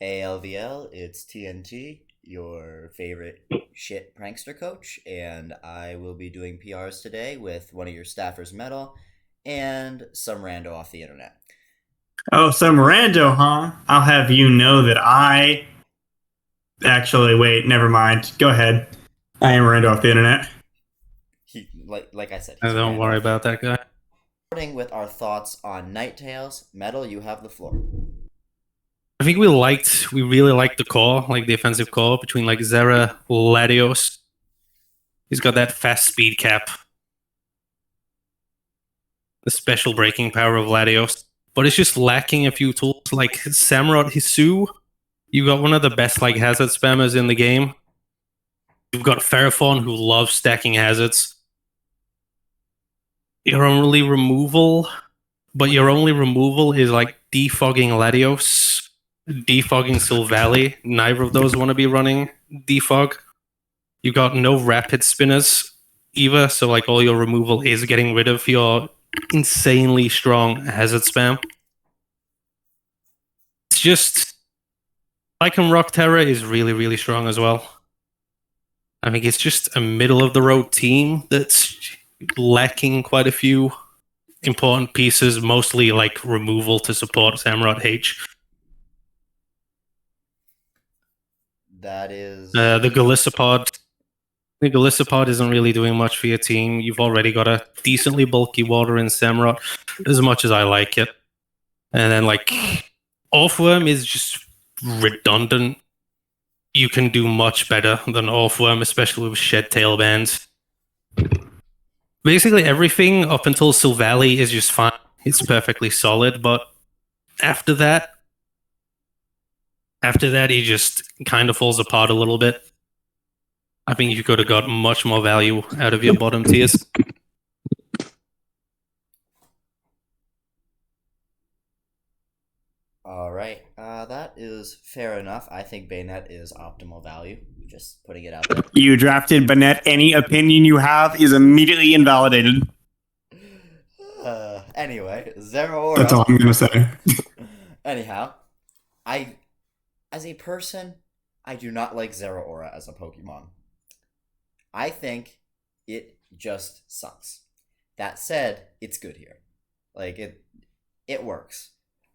Hey LVL, it's TNT, your favorite shit prankster coach, and I will be doing PRs today with one of your staffers, Metal, and some rando off the internet. Oh, some rando, huh? I'll have you know that I actually wait. Never mind. Go ahead. I am rando off the internet. Like I said, he's a Don't rando worry off the about internet. that guy. Starting with our thoughts on Night Tales, Metal, you have the floor. I think we really liked the core, like the offensive core between like Zera, Latios. He's got that fast speed cap, the special breaking power of Latios, but it's just lacking a few tools like Samurott Hisu. You got one of the best like hazard spammers in the game. You've got Ferrophone who loves stacking hazards. Your only removal, but your only removal is like defogging Latios, defogging Sylvally. Neither of those want to be running defog. You got no rapid spinners either, so like all your removal is getting rid of your insanely strong hazard spam. It's just Lycan Rock Terror is really, really strong as well. I think it's just a middle of the road team that's lacking quite a few important pieces, mostly like removal to support Samurott H. That is. The Galissapod isn't really doing much for your team. You've already got a decently bulky water in Samurott, as much as I like it. And then like Orthworm is just redundant. You can do much better than Orthworm, especially with Shed Tail bands. Basically everything up until Sylvally is just fine. It's perfectly solid, but after that he just kind of falls apart a little bit. I think you could have got much more value out of your bottom tiers. All right, that is fair enough. I think Bayonet is optimal value. Just putting it out there. You drafted Bennett. Any opinion you have is immediately invalidated. Anyway, Zero That's all I'm gonna say. Anyhow, I, as a person, I do not like Zero Aura as a Pokemon. I think it just sucks. That said, it's good here. Like it works.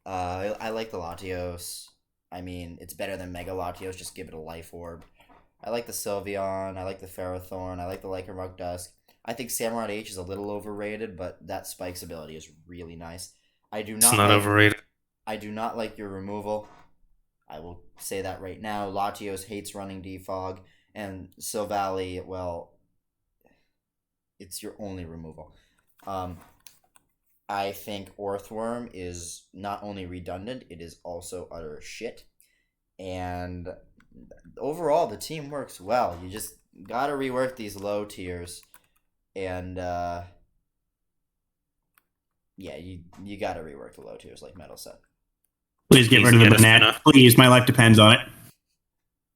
I like the Latios. I mean, it's better than Mega Latios. Just give it a life orb. I like the Sylveon. I like the Ferrothorn. I like the Lycanroc Dusk. I think Samurott H is a little overrated, but that Spike's ability is really nice. I do It's not not like overrated. I do not like your removal. I will say that right now. Latios hates running defog, and Sylvally, well, it's your only removal. I think Orthworm is not only redundant, it is also utter shit. And overall, the team works well. You just gotta rework these low tiers, and yeah, you gotta rework the low tiers, like Metal said. Please get rid of the Bennett. Please, my life depends on it.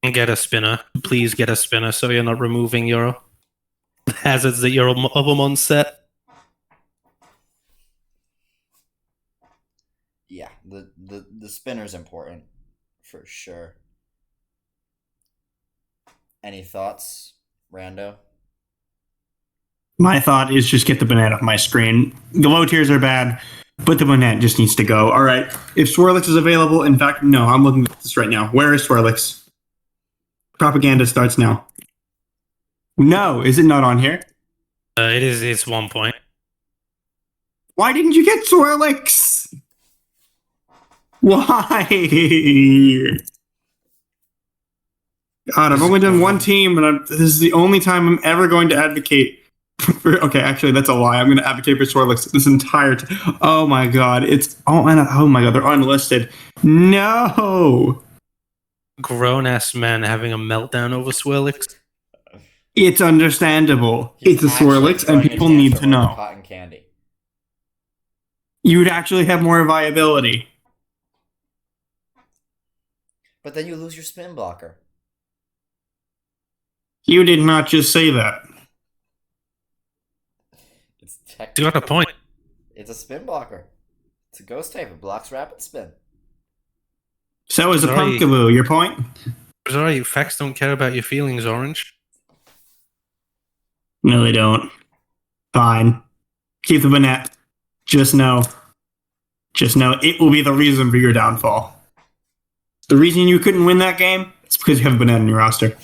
And get a spinner. Please get a spinner so you're not removing your hazards that your other ones set. Yeah, the spinner's important for sure. Any thoughts, Rando? My thought is just get the Bennett off my screen. The low tiers are bad, but the Bennett just needs to go. All right. If Swirlix is available, in fact, no, I'm looking at this right now. Where is Swirlix? Propaganda starts now. No, is it not on here? It is. It's 1 point. Why didn't you get Swirlix? Why? God, I've only done one team, and this is the only time I'm ever going to advocate for. Okay, actually, that's a lie. I'm going to advocate for Swirlix this entire time. Oh my God, oh my God, they're unlisted. No, Grown ass man having a meltdown over Swirlix. it's understandable. He's It's a actually Swirlix, and throwing a people need to tantrum over know. cotton candy. You would actually have more viability. But then you lose your spin blocker. You did not just say that. It's You got a point. It's a spin blocker. It's a ghost type. It blocks rapid spin. So is a Sorry. Punkaboo. Your point? Sorry, facts don't care about your feelings, Orange. No, they don't. Fine. Keep the Banette. Just know it will be the reason for your downfall. The reason you couldn't win that game is because you have a Banette in your roster.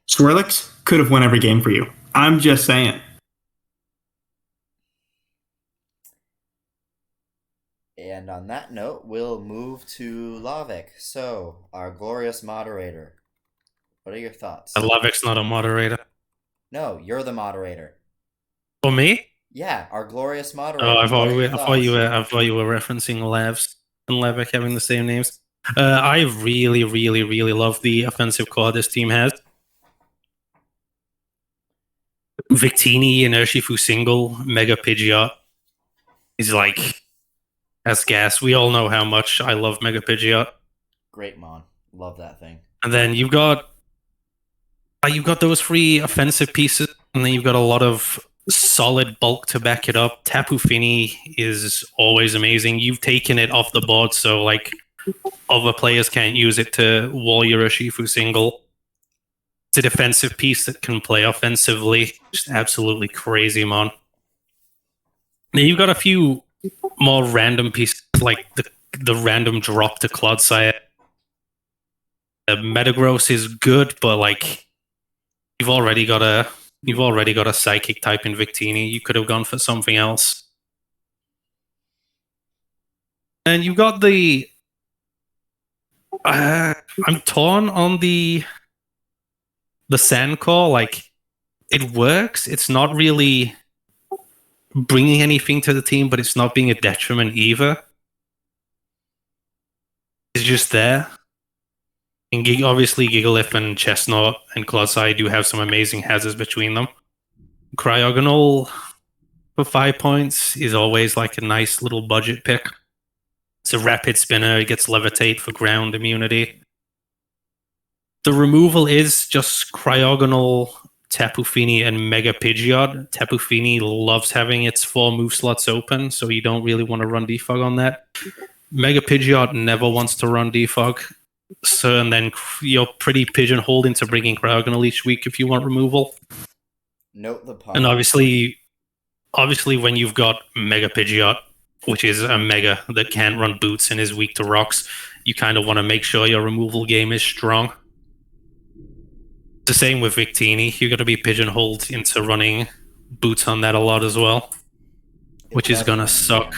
Swirlix could have won every game for you. I'm just saying. And on that note, we'll move to Lavik. So, our glorious moderator. What are your thoughts? Lavic's not a moderator. No, you're the moderator. For me? Yeah, our glorious moderator. Oh, I What are your thought you thoughts? were referencing Levs and Levick having the same names. I really, really, really love the offensive core this team has. Victini, Inertifu single, Mega Pidgeot is like, that's gas. We all know how much I love Mega Pidgeot. Great Mon. Love that thing. And then you've got those three offensive pieces, and then you've got a lot of solid bulk to back it up. Tapu Fini is always amazing. You've taken it off the board, so like other players can't use it to wall your Urshifu single. It's a defensive piece that can play offensively. Just absolutely crazy, man. Then you've got a few more random pieces, like the random drop to Clodsire. Metagross is good, but like you've already got a psychic type in Victini. You could have gone for something else. And you've got the I'm torn on the Sandcore. Like it works. It's not really bringing anything to the team, but it's not being a detriment either. It's just there. And obviously, Gigalith and Chestnut and Clodsire do have some amazing hazards between them. Cryogonal for 5 points is always like a nice little budget pick. It's a rapid spinner. It gets Levitate for ground immunity. The removal is just Cryogonal, Tapu Fini, and Mega Pidgeot. Tapu Fini loves having its 4 move slots open, so you don't really want to run defog on that. Mega Pidgeot never wants to run defog. So, and then you're pretty pigeonholed into bringing Cryogonal each week if you want removal. Note the pun. And obviously when you've got Mega Pidgeot, which is a Mega that can't run boots and is weak to rocks, you kind of want to make sure your removal game is strong. The same with Victini. You're going to be pigeonholed into running boots on that a lot as well, which is going to suck.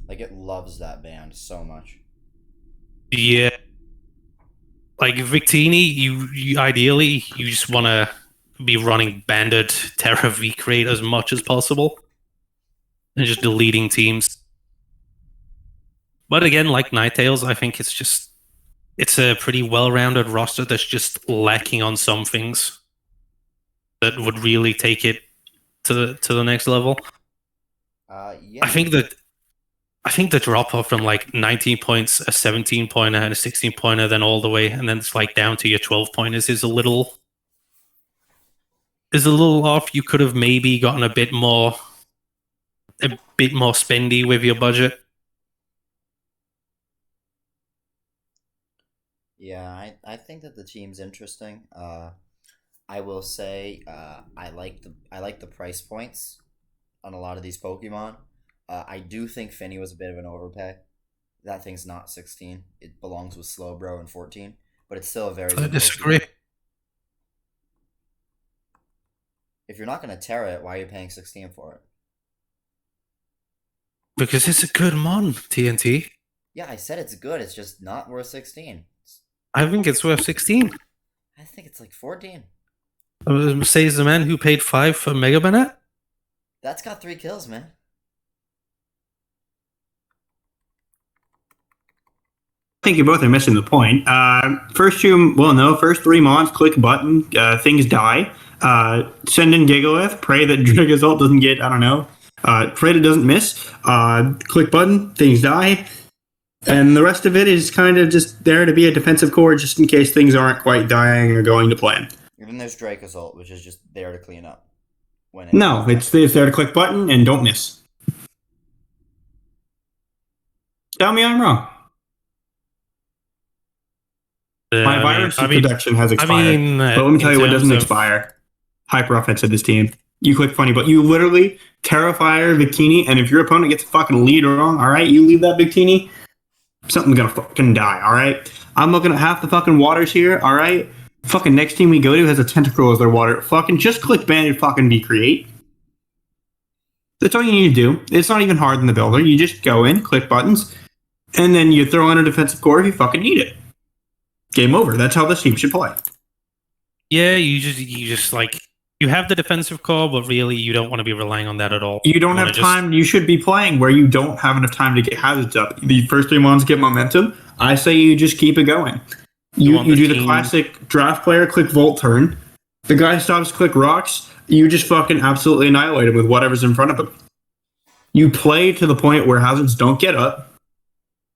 Like, it loves that band so much. Yeah. Like Victini, you ideally you just want to be running Banded Terra V-Crate as much as possible and just deleting teams. But again, like Ninetales, I think it's a pretty well-rounded roster that's just lacking on some things that would really take it to the next level. Yeah. I think the drop off from like 19 points, a 17 pointer, and a 16 pointer, then all the way, and then it's like down to your 12 pointers is a little off. You could have maybe gotten a bit more spendy with your budget. Yeah, I think that the team's interesting. I will say I like the price points on a lot of these Pokemon. I do think Finny was a bit of an overpay. That thing's not 16. It belongs with Slowbro and 14, but it's still a very I good disagree. Pokemon. If you're not going to tear it, why are you paying 16 for it? Because it's a good mon, TNT. Yeah, I said it's good. It's just not worth 16. I think it's worth 16. I think it's like 14. Says the man who paid 5 for Mega Banette. That's got 3 kills, man. I think you both are missing the point. First 3 mons, click button, things die. Send in Gigalith, pray that Dragazult doesn't get, pray that it doesn't miss. Click button, things die. And the rest of it is kind of just there to be a defensive core just in case things aren't quite dying or going to plan. And then there's Dracosult, which is just there to clean up. It's there to click button and don't miss. Tell me I'm wrong. My virus protection has expired. But let me tell you what doesn't expire. Hyper offense of this team. You click funny, but you literally Terrifier, Bikini, and if your opponent gets a fucking lead wrong, all right, you leave that Bikini, something's gonna fucking die, all right? I'm looking at half the fucking waters here, all right? Fucking next team we go to has a tentacle as their water. Fucking just click Bandit fucking decreate. That's all you need to do. It's not even hard in the builder. You just go in, click buttons, and then you throw in a defensive core if you fucking need it. Game over. That's how this team should play. Yeah, you just like you have the defensive core, but really you don't want to be relying on that at all. You don't have time. You should be playing where you don't have enough time to get hazards up. The first 3 months get momentum. I say you just keep it going. You do the classic draft player, click Volt turn. The guy stops, click rocks. You just fucking absolutely annihilate him with whatever's in front of him. You play to the point where hazards don't get up,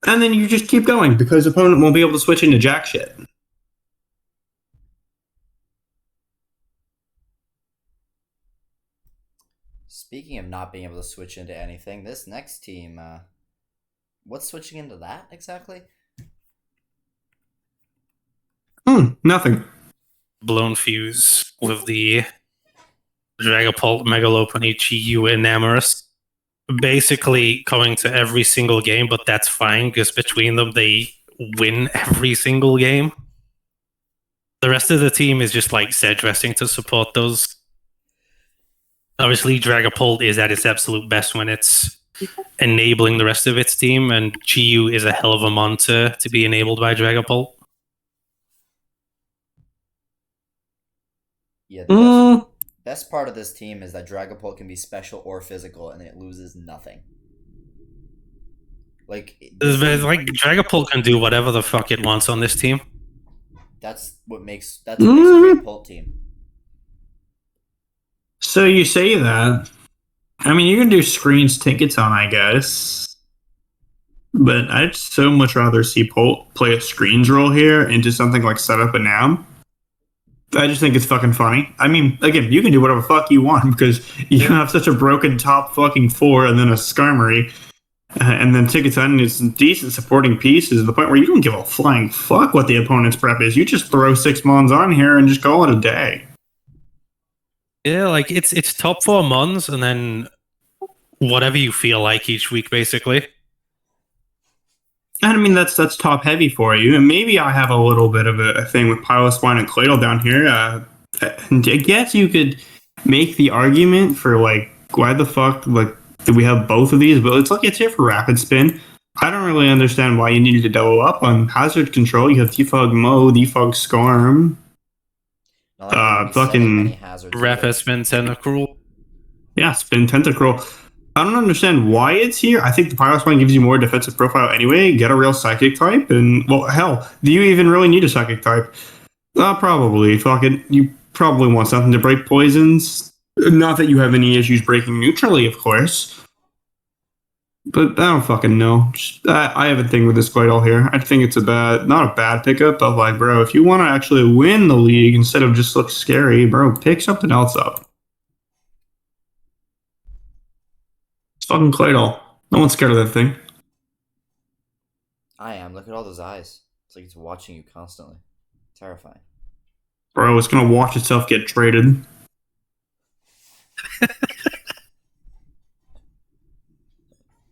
and then you just keep going because the opponent won't be able to switch into jack shit. Speaking of not being able to switch into anything, this next team, what's switching into that exactly? Nothing. Blown fuse with the Dragapult, Megalopony, GU, and Namorous. Basically coming to every single game, but that's fine because between them they win every single game. The rest of the team is just like set dressing to support those. Obviously, Dragapult is at its absolute best when it's enabling the rest of its team, and GU is a hell of a mon to be enabled by Dragapult. Yeah, the best part of this team is that Dragapult can be special or physical, and it loses nothing. Like Dragapult can do whatever the fuck it wants on this team. That's what makes a great Pult team. So you say that. I mean, you can do screens tickets on, I guess. But I'd so much rather see Pult play a screens role here into something like Setup and Nam. I just think it's fucking funny. I mean, again, you can do whatever fuck you want because you have such a broken top fucking 4 and then a Skarmory. And then Ticketon is decent supporting pieces to the point where you don't give a flying fuck what the opponent's prep is. You just throw 6 mons on here and just call it a day. Yeah, like it's top 4 mons and then whatever you feel like each week, basically. And I mean, that's top heavy for you. And maybe I have a little bit of a thing with Piloswine and Claydol down here. And I guess you could make the argument for, like, why the fuck, like, do we have both of these? But it's here for Rapid Spin. I don't really understand why you needed to double up on Hazard Control. You have Defog Mo, Defog Storm. Fucking Rapid Spin Tentacruel. Yeah, Spin Tentacruel. I don't understand why it's here. I think the Piloswine gives you more defensive profile anyway. Get a real Psychic type, and, well, hell, do you even really need a Psychic type? Probably. Fucking, you probably want something to break poisons. Not that you have any issues breaking neutrally, of course. But I don't fucking know. I have a thing with this Claydol here. I think it's not a bad pickup, but, like, bro, if you want to actually win the league instead of just look scary, bro, pick something else up. It's fucking Claydol. No one's scared of that thing. I am. Look at all those eyes. It's like it's watching you constantly. Terrifying. Bro, it's gonna watch itself get traded.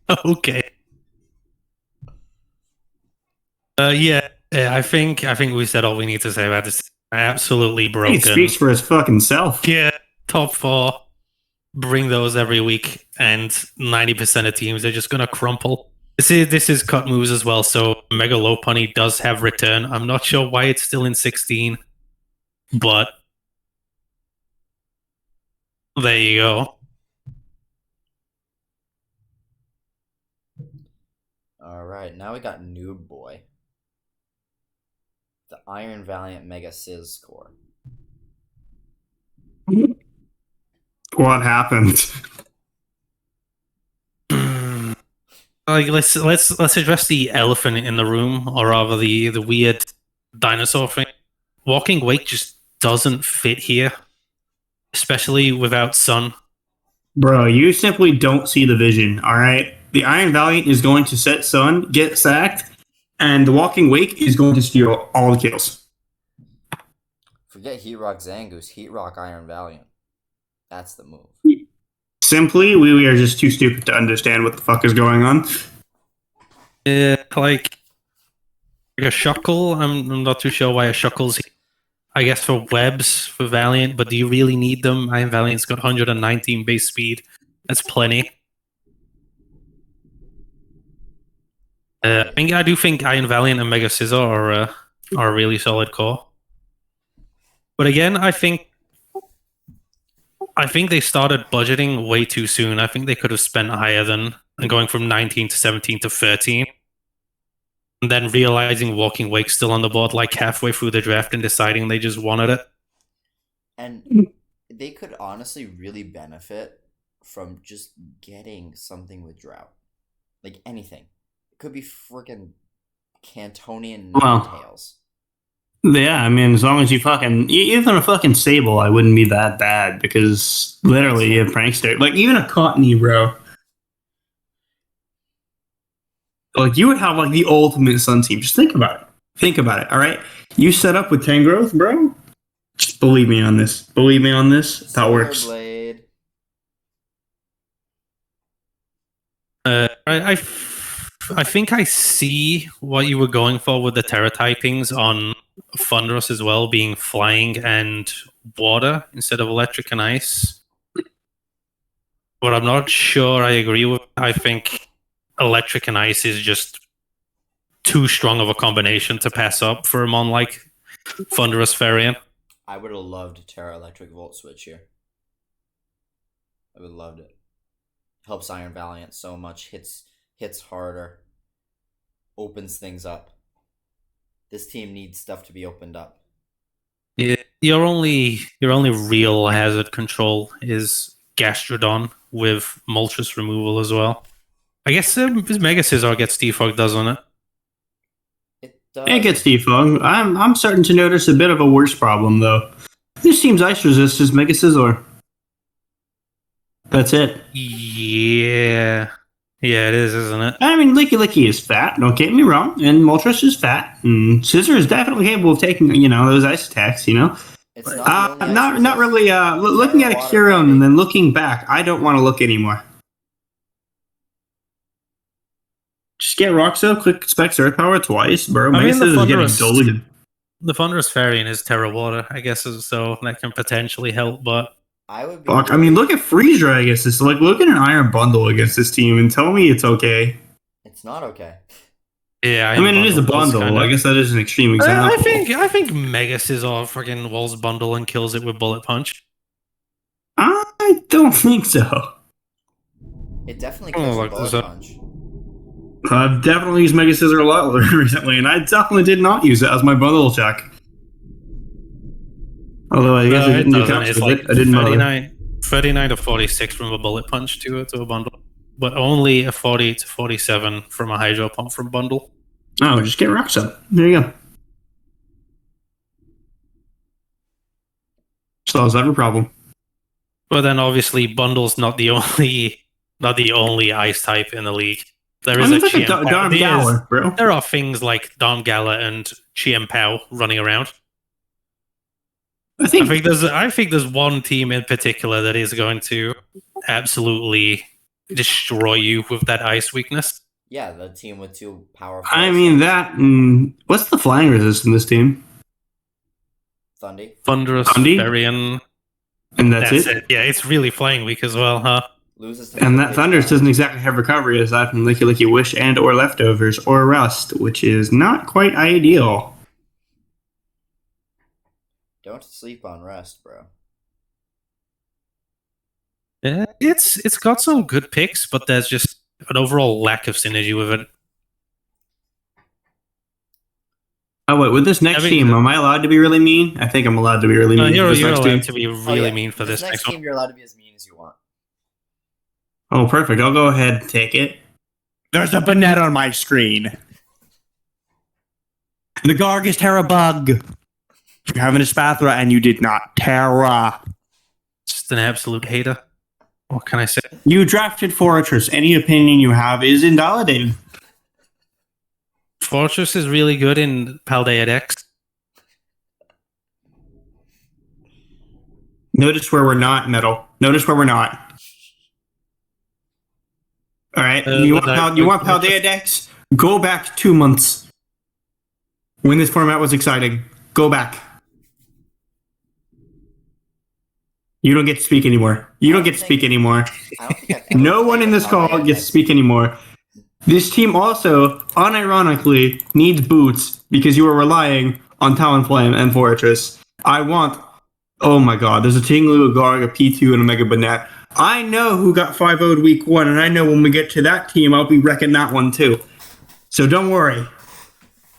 Okay. Yeah. I think we said all we need to say about this. Absolutely broken. It speaks for his fucking self. Yeah. Top 4. Bring those every week, and 90% of teams are just gonna crumple. This is cut moves as well. So Megalopony does have return. I'm not sure why it's still in 16, but there you go. Alright, now we got Noob Boy. The Iron Valiant Mega Sizz core. What happened? Like let's address the elephant in the room, or rather the weird dinosaur thing. Walking Wake just doesn't fit here, especially without Sun. Bro, you simply don't see the vision, alright? The Iron Valiant is going to set Sun, get sacked, and the Walking Wake is going to steal all the kills. Forget Heat Rock Zangoose, Heat Rock Iron Valiant. That's the move. Simply, we are just too stupid to understand what the fuck is going on. Like a Shuckle, I'm not too sure why a Shuckle's, I guess, for webs for Valiant, but do you really need them? Iron Valiant's got 119 base speed. That's plenty. I do think Iron Valiant and Mega Scissor are a really solid core. But again, I think they started budgeting way too soon. I think they could have spent higher than going from 19 to 17 to 13. And then realizing Walking Wake's still on the board like halfway through the draft and deciding they just wanted it. And they could honestly really benefit from just getting something with Drought. Like anything. It could be freaking Cantonian Ninetales. Yeah, I mean, as long as you fucking... Even a fucking Sable, I wouldn't be that bad, because literally you have Prankster. Like, even a Cottony, bro. Like, you would have, like, the ultimate Sun team. Just think about it. Think about it, alright? You set up with Tangrowth, bro? Just believe me on this. Believe me on this. That works. Blade. I think I see what you were going for with the Terra typings on Thunderous as well, being flying and water instead of electric and ice. But I'm not sure I agree with. I think electric and ice is just too strong of a combination to pass up for a mon like Thunderous Variant. I would have loved Terra Electric Volt Switch here. I would have loved it. Helps Iron Valiant so much. Hits harder. Opens things up. This team needs stuff to be opened up. Yeah, your only real hazard control is Gastrodon with Moltres removal as well. I guess Mega Scizor gets defogged, doesn't it? It does. It gets defogged. I'm starting to notice a bit of a worse problem, though. This team's ice resist is Mega Scizor. That's it. Yeah. Yeah, it is, isn't it? I mean, Licky is fat, don't get me wrong, and Moltres is fat, and Scissor is definitely capable of taking, those ice attacks, It's not really, looking at a Curon and then looking back, I don't want to look anymore. Just get Roxo, click Specs Earth Power twice, bro. I mean, is getting deleted. The Thunderous Variant is Terra Water, I guess, so that can potentially help, but I would be. Fuck, I mean, look at Freezer against this. Like, look at an Iron Bundle against this team and tell me it's okay. It's not okay. Yeah, I mean, it is a bundle. I guess that is an extreme example. I think Mega Scizor freaking walls bundle and kills it with Bullet Punch. I don't think so. It definitely kills with Bullet Punch. I've definitely used Mega Scissor a lot recently, and I definitely did not use it as my bundle check. Although I guess I didn't do it's like 39 to 46 from a Bullet Punch to a bundle, but only a 40 to 47 from a Hydro Pump from bundle. Oh, just get Rocks up. There you go. Solves every problem. But then obviously bundle's not the only ice type in the league. There is Dom Gala, bro. There are things like Dom Gala and Chien Pao running around. I think there's one team in particular that is going to absolutely destroy you with that ice weakness. Yeah, the team with two powerful. I mean that. What's the flying resist in this team? Thunderous Varian. And that's it. Yeah, it's really flying weak as well, huh? And that Thunderous doesn't exactly have recovery aside from Licky Wish and or Leftovers or Rust, which is not quite ideal. Don't sleep on Rust, bro. Yeah, it's got some good picks, but there's just an overall lack of synergy with it. Oh wait, with this next team, am I allowed to be really mean? I think I'm allowed to be really mean. You're allowed to be really mean for this next team. You're allowed to be as mean as you want. Oh, perfect. I'll go ahead and take it. There's a banana on my screen. The Gargus Terra bug. You're having a Spathra and you did not. Terra. Just an absolute hater. What can I say? You drafted Fortress. Any opinion you have is invalidated. Fortress is really good in Paldea decks. Notice where we're not, Metal. Notice where we're not. All right. You want Paldea decks? Go back 2 months. When this format was exciting. Go back. You don't get to speak anymore. You don't get to speak anymore. No one in this call gets to speak anymore. This team also, unironically, needs boots because you are relying on Talonflame and Fortress. Oh my god, there's a Tinglu, a Garg, a P2, and a Mega Banette. I know who got 5-0'd week 1, and I know when we get to that team, I'll be wrecking that one too. So don't worry.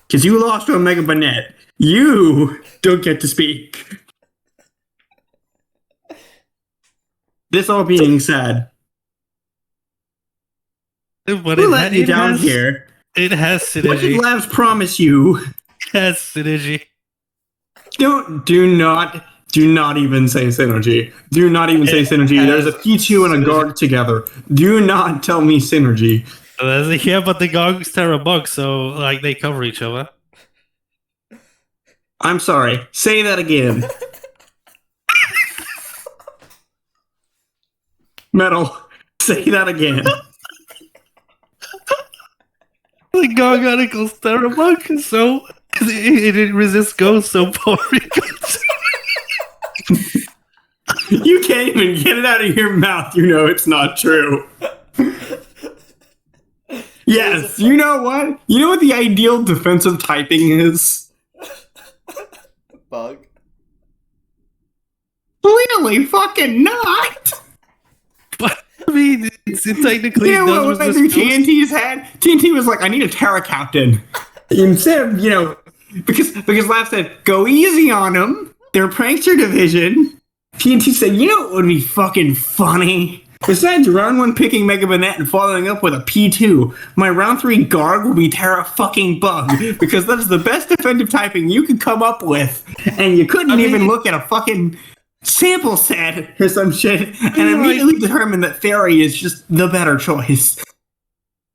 Because you lost to a Mega Banette. You don't get to speak. This all being said, But who let you down here? It has synergy. What did Labs promise you? It has synergy. Do not even say synergy. Do not even say synergy. There's a P2 and a Garg together. Do not tell me synergy. Yeah, but the Garg's Terra Bug, so like they cover each other. I'm sorry. Say that again. Metal. Say that again. The Garg equals Terra Bug, so it resists ghosts so far. You can't even get it out of your mouth. You know it's not true. Yes, you know what? You know what the ideal defensive typing is? Bug. Clearly fucking not. But I mean, it's technically. You know what went through TNT's head? TNT was like, I need a Terra Captain. Instead of, because Laugh said, go easy on them. They're Prankster division. TNT said, you know what would be fucking funny? Besides round 1 picking Mega Banette and following up with a P2, my round 3 Garg will be Terra fucking Bug, because that's the best defensive typing you could come up with, and you couldn't even look at a fucking sample set or some shit, and immediately determine that Fairy is just the better choice.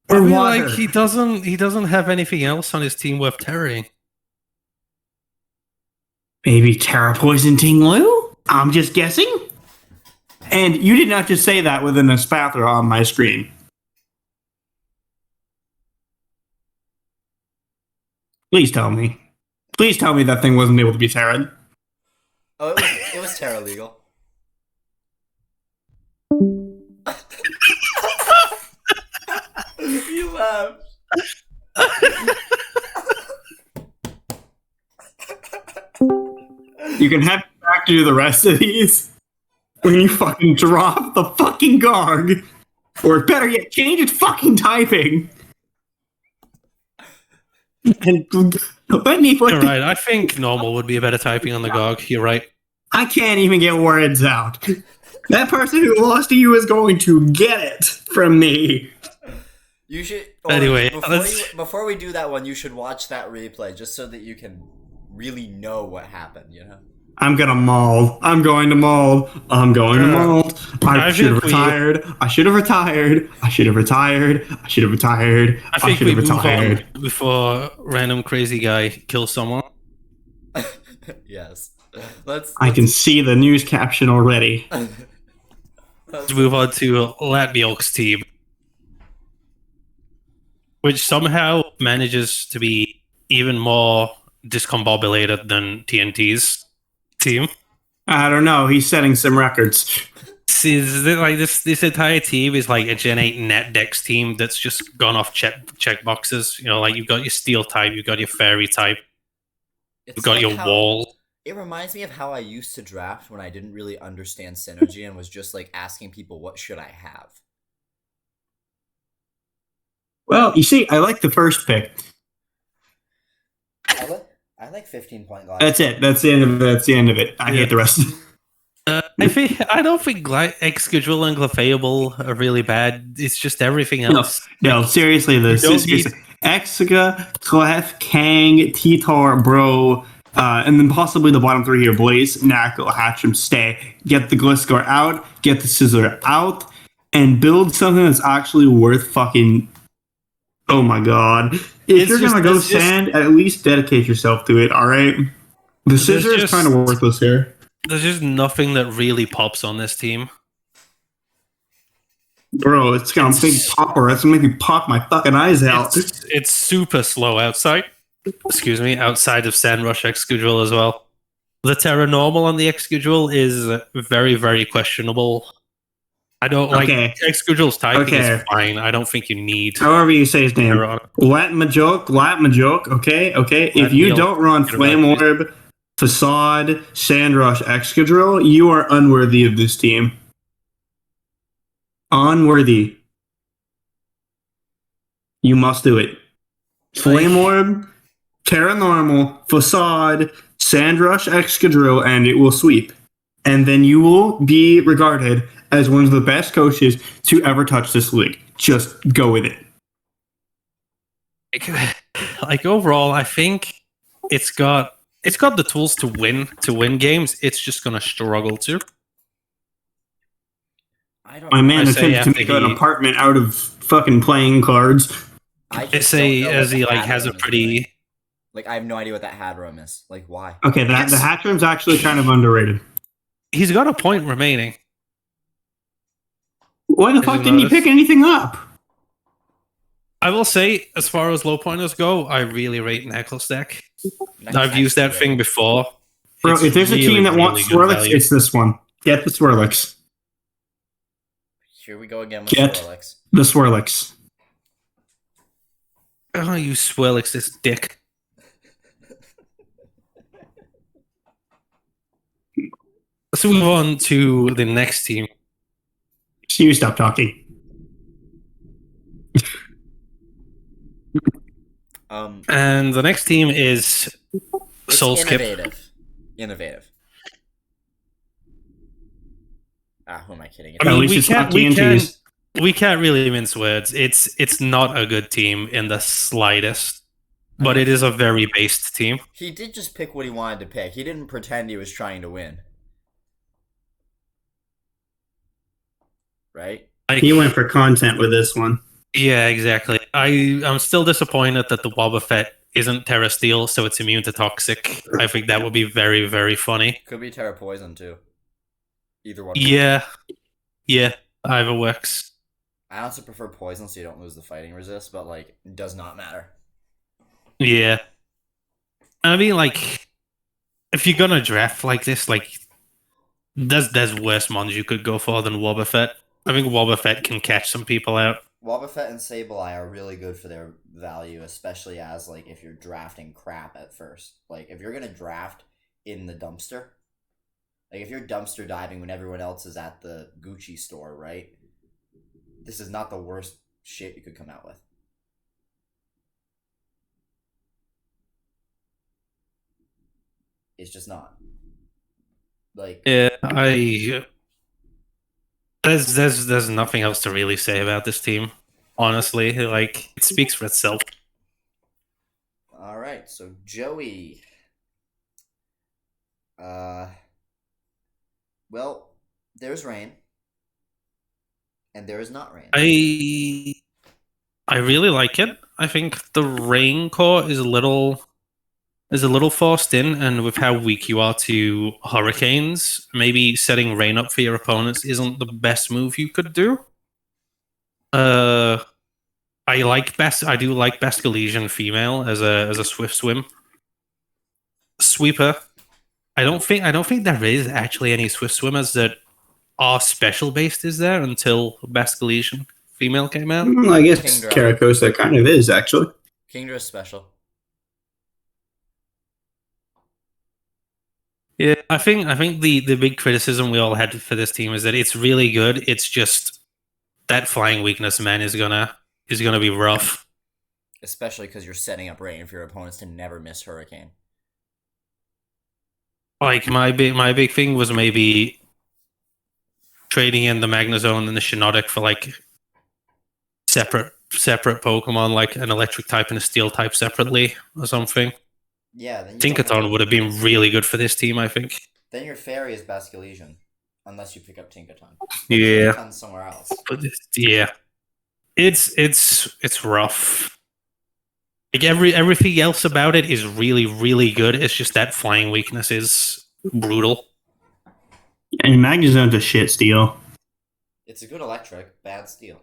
I mean, like he doesn't have anything else on his team worth terroring. Maybe Terra Poison Tinglu? I'm just guessing. And you did not just say that with an Espathra on my screen. Please tell me. Please tell me that thing wasn't able to be Terran. Oh, it was Terra legal. You laughed. You can have back to do the rest of these when you fucking drop the fucking Garg. Or better yet, change its fucking typing. And let me put You're right. I think normal would be a better typing on the Garg. You're right. I can't even get words out. That person who lost to you is going to get it from me. You should. Anyway, before we do that one, you should watch that replay just so that you can really know what happened. You know. I'm gonna maul. I'm going to maul. I'm going to maul. I should have retired. I should have retired. I should have retired. I should have retired. I think we move on before random crazy guy kills someone. Yes. I can see the news caption already. Let's move on to Latmilk's team, which somehow manages to be even more discombobulated than TNT's team. I don't know. He's setting some records. See, like this entire team is like a Gen 8 net dex team that's just gone off check boxes. You know, like you've got your steel type, you've got your fairy type, you've got your wall. It reminds me of how I used to draft when I didn't really understand synergy and was just like asking people, what should I have? Well, you see, I like the first pick. I like 15-point glide. That's it. That's the end of it. That's the end of it. I hate the rest. I don't think Excadrill and Clefable are really bad. It's just everything else. No, seriously, Exiga, Clef, Kang, Titar, Bro, and then possibly the bottom 3 here: Blaze, Knackle, Hatcham, Stay. Get the Gliscor out, get the Scissor out, and build something that's actually worth fucking. Oh my god. If you're gonna go sand, at least dedicate yourself to it. All right. The scissor is kind of worthless here. There's just nothing that really pops on this team. Bro, it's gonna big popper. That's gonna make me pop my fucking eyes out. It's super slow outside. Excuse me, outside of Sandrush Excudrel as well. The Terra Normal on the Excudrel is very, very questionable. I don't like Excudrel's typing is fine. I don't think you need. However you say his name. Lat Majoke. Okay. If you don't run Flame Orb, Facade, Sandrush, Excadrill, you are unworthy of this team. Unworthy. You must do it. Flame Orb, Terra Normal, Facade, Sandrush, Excadrill, and it will sweep. And then you will be regarded as one of the best coaches to ever touch this league. Just go with it. Like overall, I think it's got the tools to win games. It's just gonna struggle to. My man attempts to make an apartment out of fucking playing cards. I say as he like has a pretty. Like I have no idea what that hat room is. Like why? Okay, the hat room's actually kind of underrated. He's got a point remaining. Why the fuck didn't you pick anything up? I will say, as far as low pointers go, I really rate Necklace Deck. I've used that thing before. Bro, if there's a team that wants Swirlix, it's this one. Get the Swirlix. Here we go again with Swirlix. The Swirlix. Oh, you Swirlix, this dick. Let's move on to the next team. You stop talking. And the next team is Soulskip. Innovative. Who am I kidding? I mean, we can't really mince words. It's not a good team in the slightest, but it is a very based team. He did just pick what he wanted to pick. He didn't pretend he was trying to win. Right? He went for content with this one. Yeah, exactly. I'm still disappointed that the Wobbuffet isn't Terra Steel, so it's immune to Toxic. I think that would be very, very funny. Could be Terra Poison, too. Either one. Yeah, either works. I also prefer Poison so you don't lose the fighting resist, but, like, it does not matter. Yeah. I mean, like, if you're gonna draft like this, like, there's worse mons you could go for than Wobbuffet. I think Wobbuffet can catch some people out. Wobbuffet and Sableye are really good for their value, especially as, like, if you're drafting crap at first. Like, if you're going to draft in the dumpster, like, if you're dumpster diving when everyone else is at the Gucci store, right? This is not the worst shit you could come out with. It's just not. Like, yeah, There's nothing else to really say about this team, honestly. Like, it speaks for itself. All right, so Joey. Well, there's rain, and there is not rain. I really like it. I think the rain core is a little forced in, and with how weak you are to hurricanes, maybe setting rain up for your opponents isn't the best move you could do. I do like Basculesian female as a swift swim. Sweeper. I don't think there is actually any swift swimmers that are special based, is there, until Basculesian female came out? I guess Caracosta kind of is, actually. Kingdra is special. Yeah, I think the big criticism we all had for this team is that it's really good. It's just that flying weakness, man, is gonna be rough. Especially because you're setting up rain for your opponents to never miss Hurricane. Like my big thing was maybe trading in the Magnezone and the Shiinotic for like separate Pokemon, like an electric type and a steel type separately or something. Yeah, then Tinkaton would have been really good for this team, I think. Then your fairy is Basculesian, unless you pick up Tinkaton. Yeah, Tinkaton's somewhere else. But yeah, it's rough. Like everything else about it is really, really good. It's just that flying weakness is brutal. And Magnezone's a shit steal. It's a good electric, bad steel.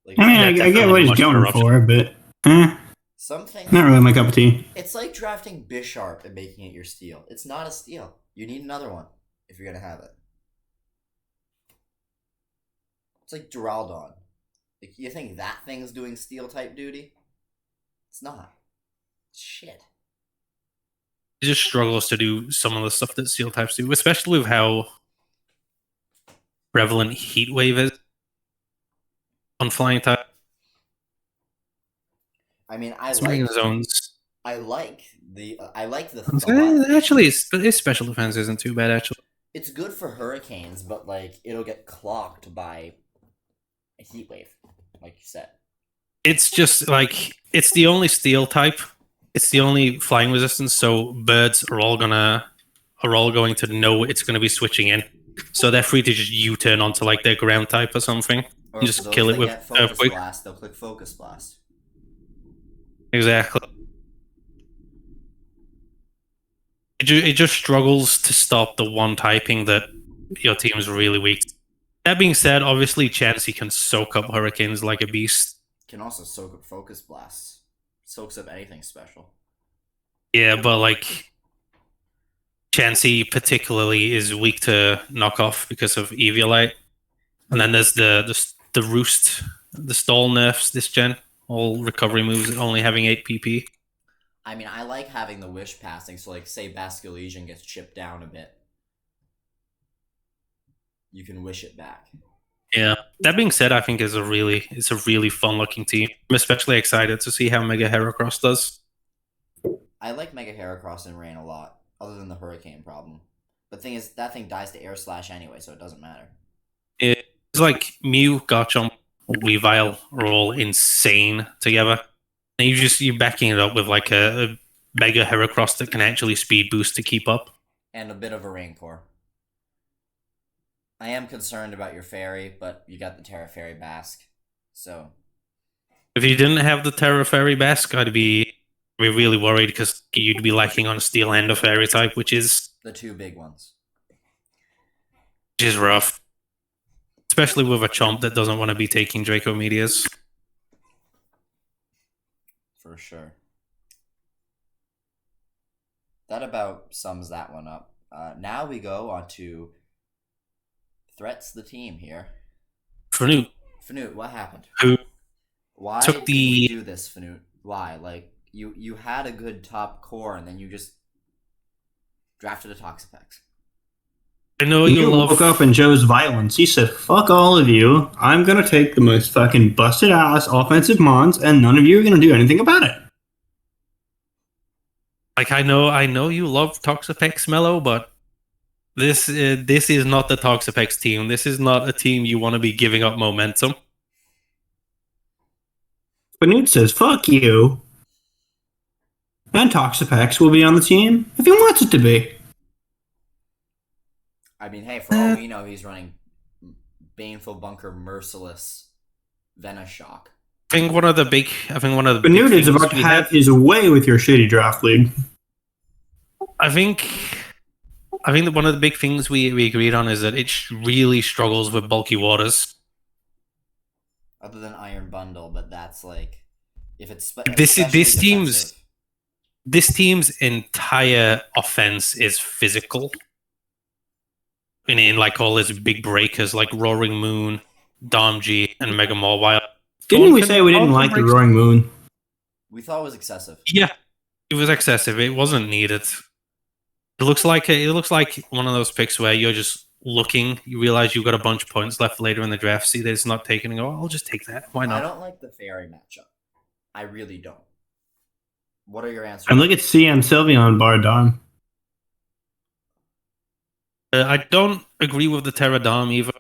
Like, I mean, I Definitely get what he's much better going option. for, but some things, not really my cup of tea. it's like drafting Bisharp and making it your steal. It's not a steal. You need another one if you're gonna have it. It's like Duraldon. Like, you think that thing's doing steel type duty? It's not. It's shit. It just struggles to do some of the stuff that steel types do, especially with how prevalent Heat Wave is on flying type. I mean, I Swinging like zones. the thought. Actually, his special defense isn't too bad. Actually, It's good for hurricanes, but like it'll get clocked by a heat wave, like you said. it's just like it's the only steel type. It's the only flying resistance. So birds are all going to know it's going to be switching in. So they're free to just U-turn onto like their ground type or something. Or You for just those kill it that with get Focus Earthquake. Blast, they'll click Focus Blast. Exactly. It just struggles to stop the one typing that your team is really weak. That being said, obviously Chansey can soak up hurricanes like a beast. Can also soak up Focus Blasts. Soaks up anything special. Yeah, but like Chansey particularly is weak to knockoff because of Eviolite. And then there's the Roost, the stall nerfs this gen. All recovery moves only having 8 PP. I mean, I like having the Wish passing, so like, say Basculesian gets chipped down a bit. You can wish it back. Yeah. That being said, I think it's a really fun looking team. I'm especially excited to see how Mega Heracross does. I like Mega Heracross in Rain a lot, other than the Hurricane problem. But the thing is, that thing dies to Air Slash anyway, so it doesn't matter. It's like Mew, Garchomp, Weavile are all insane together. And you're backing it up with like a Mega Heracross that can actually speed boost to keep up. And a bit of a Raincore. I am concerned about your Fairy, but you got the Terra Fairy Basque, so... If you didn't have the Terra Fairy Basque, I'd be really worried because you'd be lacking on a Steel and a Fairy type, which is The two big ones. rough. Especially with a Chomp that doesn't want to be taking Draco Meteors. For sure. That about sums that one up. Now we go on to Threats the team here. Fanute, Fanute, what happened? who Why took did the- we do this, Fanute? Why? Like, you had a good top core, and then you just drafted a Toxapex. I know You you love woke up and chose violence. He said, fuck all of you. I'm going to take the most fucking busted ass offensive mons, and none of you are going to do anything about it. Like I know you love Toxapex Mellow, but this is not the Toxapex team. This is not a team you want to be giving up momentum. But Newt says, fuck you. And Toxapex will be on the team if he wants it to be. I mean, hey, for all we know, he's running Baneful Bunker Merciless Venoshock. I think one of the big But big Newt is things about to we have had- his way with your shitty draft league. I think that one of the big things we agreed on is that it really struggles with bulky waters. Other than Iron Bundle, but that's like... if it's This especially team's defensive. this team's entire offense is physical. In like all its big breakers like Roaring Moon, Domji, and Mega Mawile. Didn't we say we didn't like the Roaring Moon? We thought it was excessive. Yeah, it was excessive. It wasn't needed. It looks like one of those picks where you're just looking, you realize you've got a bunch of points left later in the draft, see that it's not taken, and go, I'll just take that. Why I not? don't like the Fairy matchup. I really don't. What are your answers? And look at CM Sylveon Bardon. I don't agree with the Pterodon either.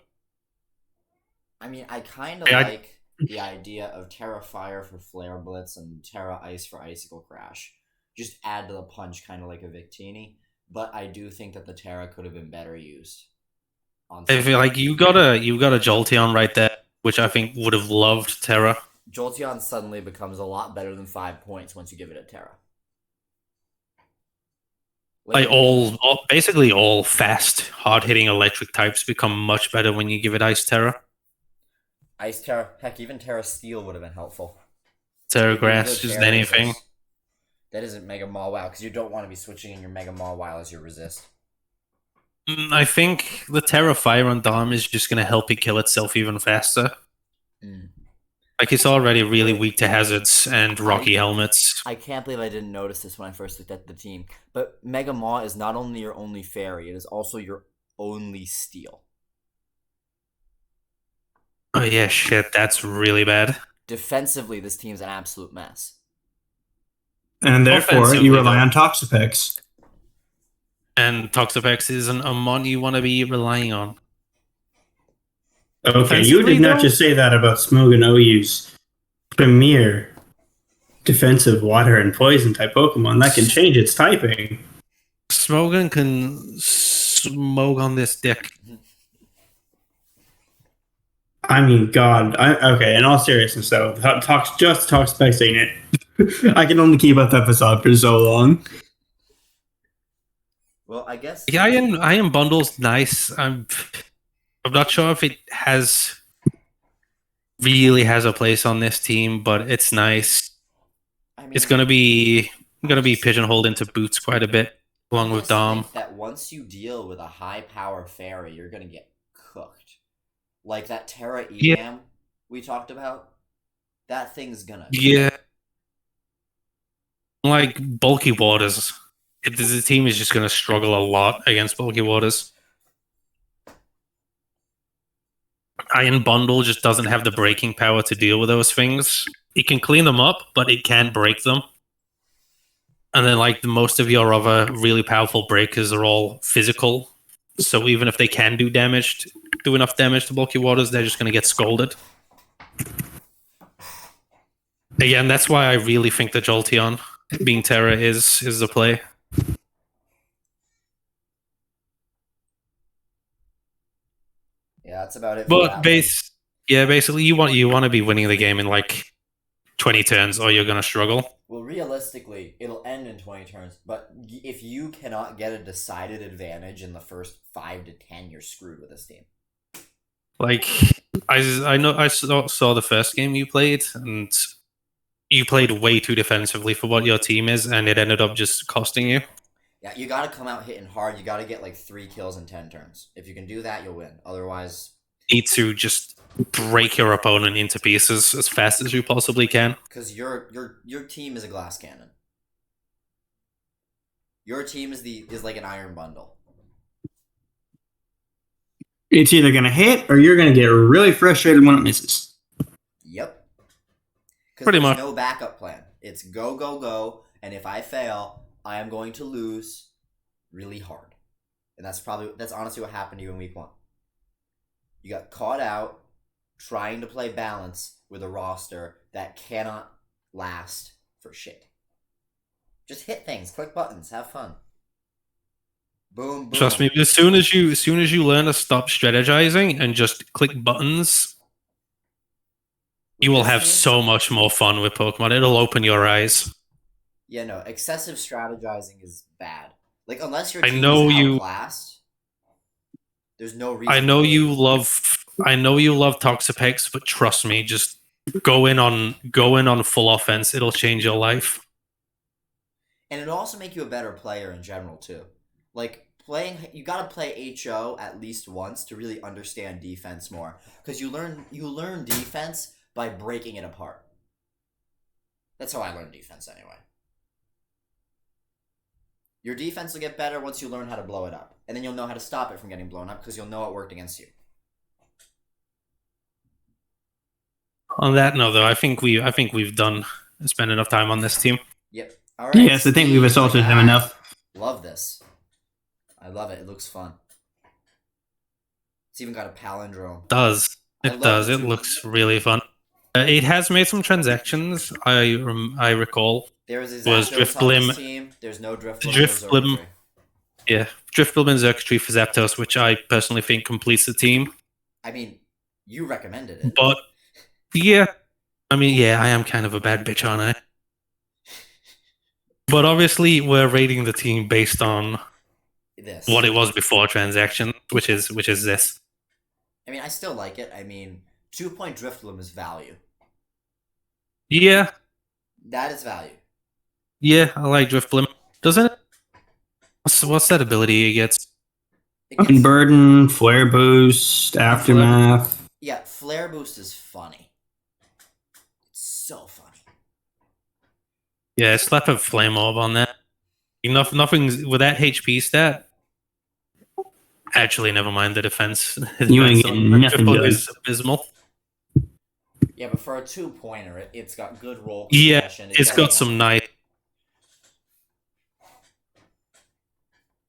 I mean, I kind of I- like the idea of Terra Fire for Flare Blitz and Terra Ice for Icicle Crash. Just add to the punch, kind of like a Victini. But I do think that the Terra could have been better used. I feel like you got a Jolteon right there, which I think would have loved Terra. Jolteon suddenly becomes a lot better than 5 points once you give it a Terra. Like basically all fast, hard-hitting electric types become much better when you give it Ice Terra. Ice Terra, heck, even Terra Steel would have been helpful. Terra Maybe even Grass, go just Terra anything. Resist. That isn't Mega Mawile, because you don't want to be switching in your Mega Mawile as your resist. I think the Terra Fire on Dom is just going to help it kill itself even faster. Like, it's already really weak to hazards and rocky helmets. I can't believe I didn't notice this when I first looked at the team. But Mega Maw is not only your only fairy, it is also your only steel. Oh yeah, shit, that's really bad. Defensively, this team's an absolute mess. And therefore, Offensively, you rely though. on Toxapex. And Toxapex isn't a mon you want to be relying on. Okay, you did not just say that about Smogon OU's premier defensive water and poison type Pokemon. That can change its typing. Smogon can smoke on this dick. I mean, God. Okay, in all seriousness, though, Toxapex ain't it. I can only keep up that facade for so long. Well, I guess... Yeah, Iron Bundle's nice. I'm not sure if it really has a place on this team, but it's nice. I mean, it's gonna be pigeonholed into boots quite a bit, along with Dom. Think that once you deal with a high power fairy, you're gonna get cooked. Like that Terra EM we talked about. That thing's gonna like bulky waters. The team is just gonna struggle a lot against bulky waters. Iron Bundle just doesn't have the breaking power to deal with those things. It can clean them up, but it can't break them. And then, like, most of your other really powerful breakers are all physical. So even if they can do enough damage to bulky waters, they're just going to get scolded. Again, that's why I really think that Jolteon being Terra is the play. Yeah, that's about it. But basically, you want to be winning the game in like 20 turns, or you're gonna struggle. Well, realistically, it'll end in 20 turns. But if you cannot get a decided advantage in the first 5 to 10, you're screwed with this team. Like, I know I saw the first game you played, and you played way too defensively for what your team is, and it ended up just costing you. Yeah, you got to come out hitting hard. You got to get like 3 kills in 10 turns. If you can do that, you'll win. Otherwise, you need to just break your opponent into pieces as fast as you possibly can. Because your team is a glass cannon. Your team is like an iron bundle. It's either gonna hit or you're gonna get really frustrated when it misses. Yep. Pretty much. No backup plan. It's go, go, go, and if I fail, I am going to lose really hard. And that's honestly what happened to you in week 1. You got caught out trying to play balance with a roster that cannot last for shit. Just hit things, click buttons, have fun. Boom, boom. Trust me, as soon as you learn to stop strategizing and just click buttons, you will have so much more fun with Pokemon. It'll open your eyes. Yeah, no, excessive strategizing is bad. Like, unless your team is outclassed, there's no reason. I know you love Toxapex, but trust me, just go in on full offense. It'll change your life. And it'll also make you a better player in general too. Like you gotta play HO at least once to really understand defense more. Because you learn defense by breaking it apart. That's how I learned defense anyway. Your defense will get better once you learn how to blow it up. And then you'll know how to stop it from getting blown up because you'll know it worked against you. On that note, though, I think we've spent enough time on this team. Yep. All right. Yes, I think we've assaulted him enough. Love this. I love it. It looks fun. It's even got a palindrome. It does. It looks really fun. It has made some transactions. I recall. There was Drifblim team. There's no Drifblim. Yeah, Drifblim and Xurkitree for Zapdos, which I personally think completes the team. I mean, you recommended it. But yeah, I mean, yeah, I am kind of a bad bitch, aren't I? But obviously, we're rating the team based on This. what it was before transaction, which is this. I mean, I still like it. I mean, 2-point Drifloom is value. Yeah, That is value. yeah, I like Driftblim. Doesn't it? What's that ability he gets? It gets, Unburden, Flare Boost, Aftermath. yeah, Flare Boost is funny. It's so funny. Yeah, slap a Flame Orb on that. Nothing with that HP stat. Actually, never mind the defense. You ain't getting nothing Driftblim good. is abysmal. Yeah, but for a 2-pointer, it's got good roll Yeah, suppression. it's got some nice.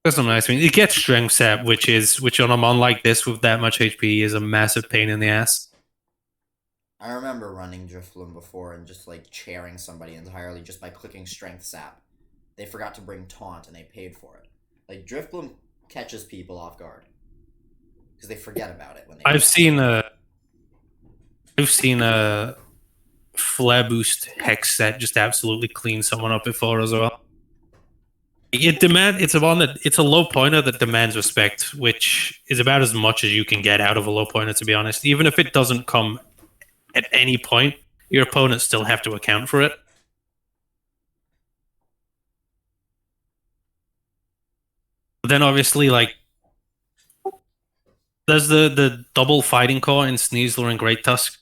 Got some nice. I mean, it gets Strength Sap, which on a mon like this with that much HP is a massive pain in the ass. I remember running Drifloom before and just like chairing somebody entirely just by clicking Strength Sap. They forgot to bring Taunt and they paid for it. Like Drifloom catches people off guard because they forget about it when they. I've seen a Flare Boost Hex that just absolutely cleans someone up before as well. It's a low pointer that demands respect, which is about as much as you can get out of a low pointer, to be honest. Even if it doesn't come at any point, your opponents still have to account for it. But then obviously, like, there's the double fighting core in Sneasler and Great Tusk,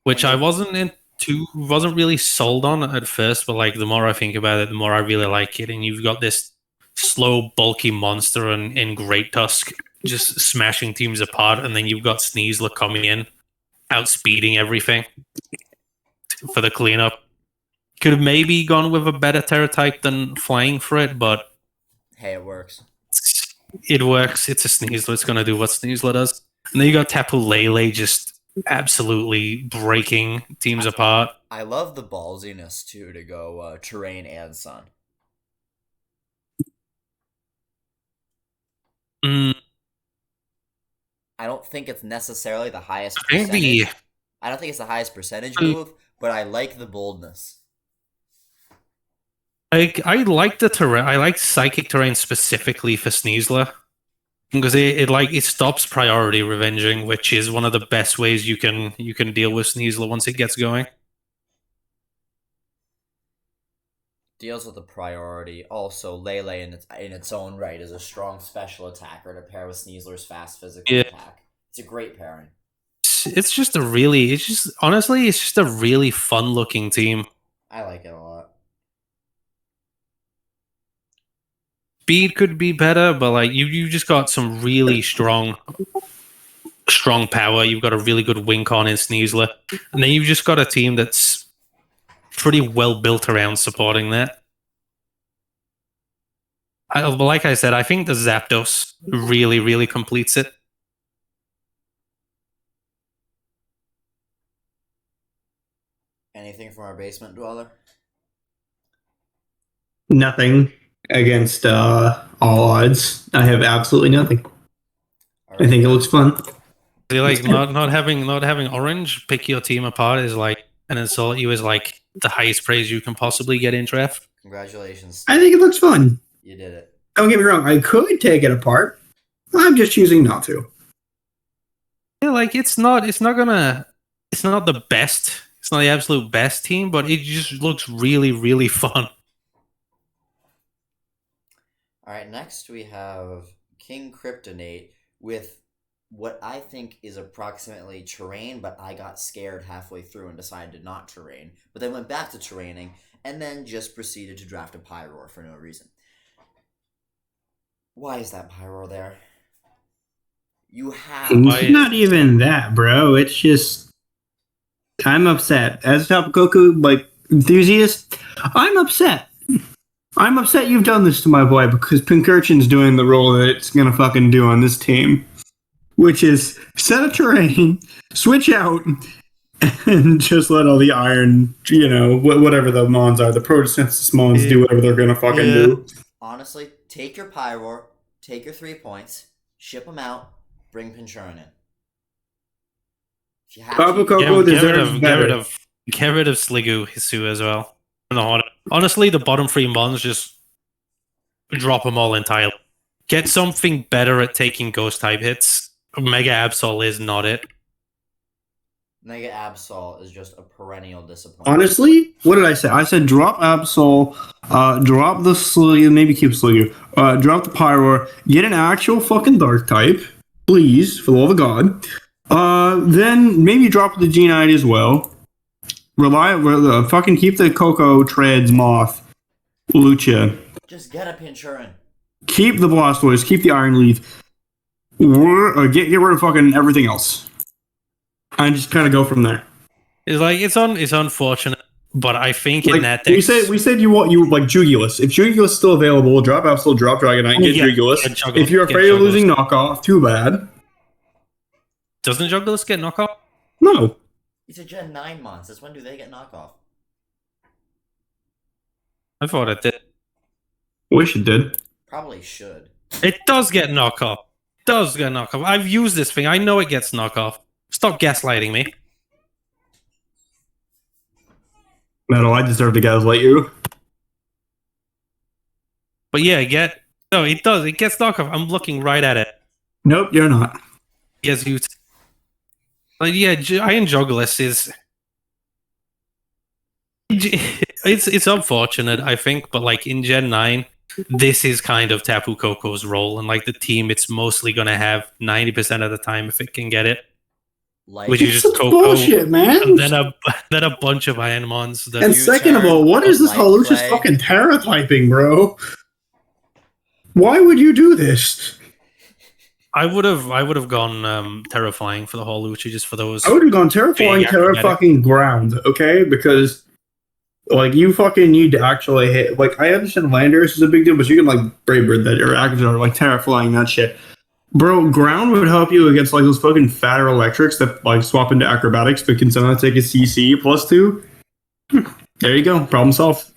which I wasn't really sold on at first, but like the more I think about it, the more I really like it. And you've got this slow, bulky monster in Great Tusk just smashing teams apart, and then you've got Sneasler coming in, outspeeding everything for the cleanup. Could have maybe gone with a better Terra type than flying for it, but Hey, it works. it works. It's a Sneasler. It's going to do what Sneasler does. And then you got Tapu Lele just absolutely breaking teams apart. I love the ballsiness too to go terrain and sun. Mm, I don't think it's necessarily the highest I think percentage. I don't think it's the highest percentage move, but I like the boldness. I like the terrain. I like psychic terrain specifically for Sneasler because it stops priority revenging, which is one of the best ways you can deal with Sneasler once it gets going. Deals with the priority. Also, Lele in its own right is a strong special attacker to pair with Sneasler's fast physical attack. It's a great pairing. It's just a really fun looking team. I like it a lot. Speed could be better, but like you just got some really strong power. You've got a really good wing con in Sneasler, and then you've just got a team that's pretty well built around supporting that. Like I said, I think the Zapdos really, really completes it. Anything from our basement dweller? Nothing against all odds. I have absolutely nothing. Right. I think it looks fun. Like not having orange pick your team apart is like an insult. You is like the highest praise you can possibly get in draft. Congratulations. I think it looks fun. You did it. Don't get me wrong. I could take it apart. I'm just choosing not to. Yeah, like it's not the best. It's not the absolute best team, but it just looks really, really fun. All right, next we have King Kryptonate with what I think is approximately terrain, but I got scared halfway through and decided to not terrain, but then went back to terraining, and then just proceeded to draft a Pyroar for no reason. Why is that Pyroar there? You have... It's not even that, bro. It's just... I'm upset. As a Goku, like, enthusiast, I'm upset. I'm upset you've done this to my boy because Pincurchin's doing the role that it's gonna fucking do on this team. Which is set a terrain, switch out, and just let all the iron, whatever the mons are, the Protosynthesis mons do whatever they're gonna fucking do. Honestly, take your Pyroar, take your 3 points, ship them out, bring Pinchurin in. If you have Papa Coco deserves better. Get rid of Sliggoo, Hisu as well. No, honestly, the bottom 3 mons, just drop them all entirely. Get something better at taking ghost type hits. Mega Absol is not it. Mega Absol is just a perennial disappointment. Honestly, what did I say? I said drop Absol, drop the Sliggoo, maybe keep Sliggoo, drop the Pyroar, get an actual fucking Dark type, please, for the love of God. Then maybe drop the G9 as well. Fucking keep the Coco, Treads, Moth, Lucha. Just get a Pinchurin. Keep the Blastoise, keep the Iron Leaf. Get rid of fucking everything else. And just kind of go from there. It's like it's unfortunate, but I think like, in that deck, we said you like Jugulus. If Jugulus is still available, drop Absol, drop Dragonite, get Jugulus. If you're afraid of losing knockoff, too bad. Doesn't Jugulus get knockoff? No. These are Gen 9 mons. Since when do they get knockoff? I thought it did. Wish it did. Probably should. It does get knockoff. I've used this thing. I know it gets knockoff. Stop gaslighting me. Metal, I deserve to gaslight you. But yeah, no, it does. It gets knockoff. I'm looking right at it. Nope, you're not. Yes, you. Like yeah, Iron Jugulus is. It's unfortunate, I think, but like in Gen 9, this is kind of Tapu Koko's role, and like the team, it's mostly gonna have 90% of the time if it can get it. Like, Which is just Coco, bullshit, man. and then a bunch of Iron Mons. And second of all, what is this Haluch's fucking Terra typing, bro? Why would you do this? I would have gone Terrifying for the whole Lucha just for those. I would have gone Terrifying, fucking Ground, okay? Because like you fucking need to actually hit. Like I understand Landers is a big deal, but you can like Brave Bird that or actions are like Terrifying that shit. Bro, Ground would help you against like those fucking fatter electrics that like swap into acrobatics but can sometimes take a CC +2. There you go, problem solved.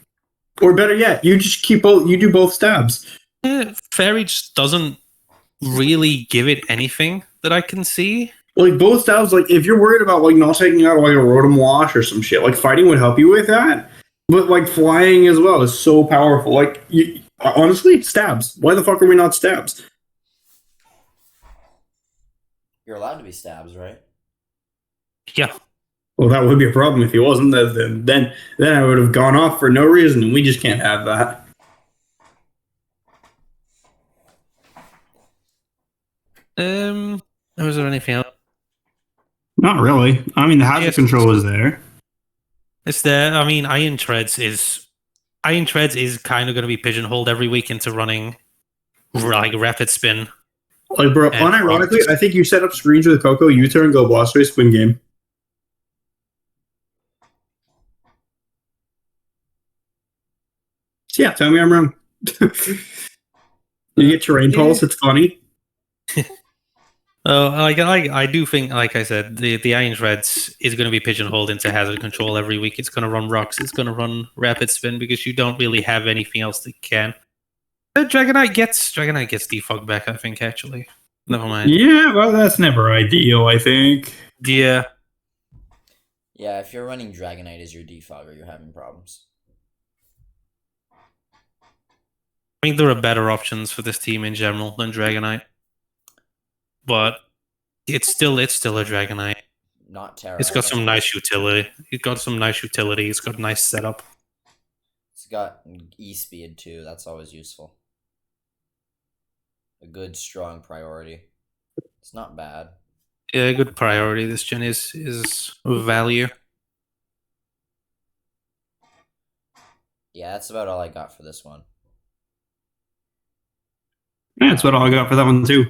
Or better yet, you just keep both. You do both stabs. Fairy just doesn't really give it anything that I can see. Like both stabs, like if you're worried about like not taking out like a Rotom Wash or some shit, like fighting would help you with that. But like flying as well is so powerful. Like honestly, stabs. Why the fuck are we not stabs? You're allowed to be stabs, right? Yeah. Well, that would be a problem if he wasn't. Then I would have gone off for no reason, and we just can't have that. Was there anything else? Not really. I mean, the hazard control is there. It's there. I mean, Iron Treads is kind of going to be pigeonholed every week into running like Rapid Spin. Like, bro, unironically, I think you set up screens with Coco, U-turn, go Blastoise, win game. So yeah, tell me I'm wrong. You get terrain pulse, it's funny. I do think, like I said, the Iron Treads is going to be pigeonholed into hazard control every week. It's going to run rocks. It's going to run rapid spin because you don't really have anything else that can. Dragonite gets defogged back, I think, actually. Never mind. Yeah, well, that's never ideal, I think. Yeah. Yeah, if you're running Dragonite as your defogger, you're having problems. I think there are better options for this team in general than Dragonite. But it's still a Dragonite. Not Terra. It's got some nice utility. It's got a nice setup. It's got E-Speed too. That's always useful. A good, strong priority. It's not bad. Yeah, good priority. This gen is of value. Yeah, that's about all I got for this one. Yeah, that's about all I got for that one too.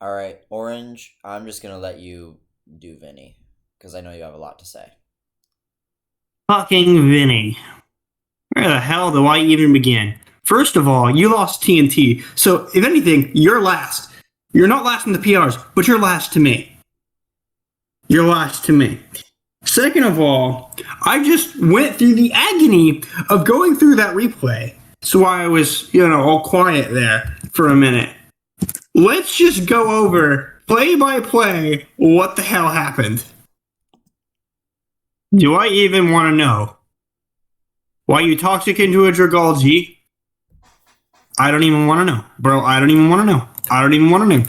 Alright, Orange, I'm just gonna let you do Vinny, because I know you have a lot to say. Fucking Vinny. Where the hell do I even begin? First of all, you lost TNT, so if anything, you're last. You're not last in the PRs, but you're last to me. You're last to me. Second of all, I just went through the agony of going through that replay, so I was, all quiet there for a minute. Let's just go over play by play what the hell happened. Do I even want to know? Why you toxic into a Dragalgi? I don't even want to know. Bro, I don't even want to know. I don't even want to know.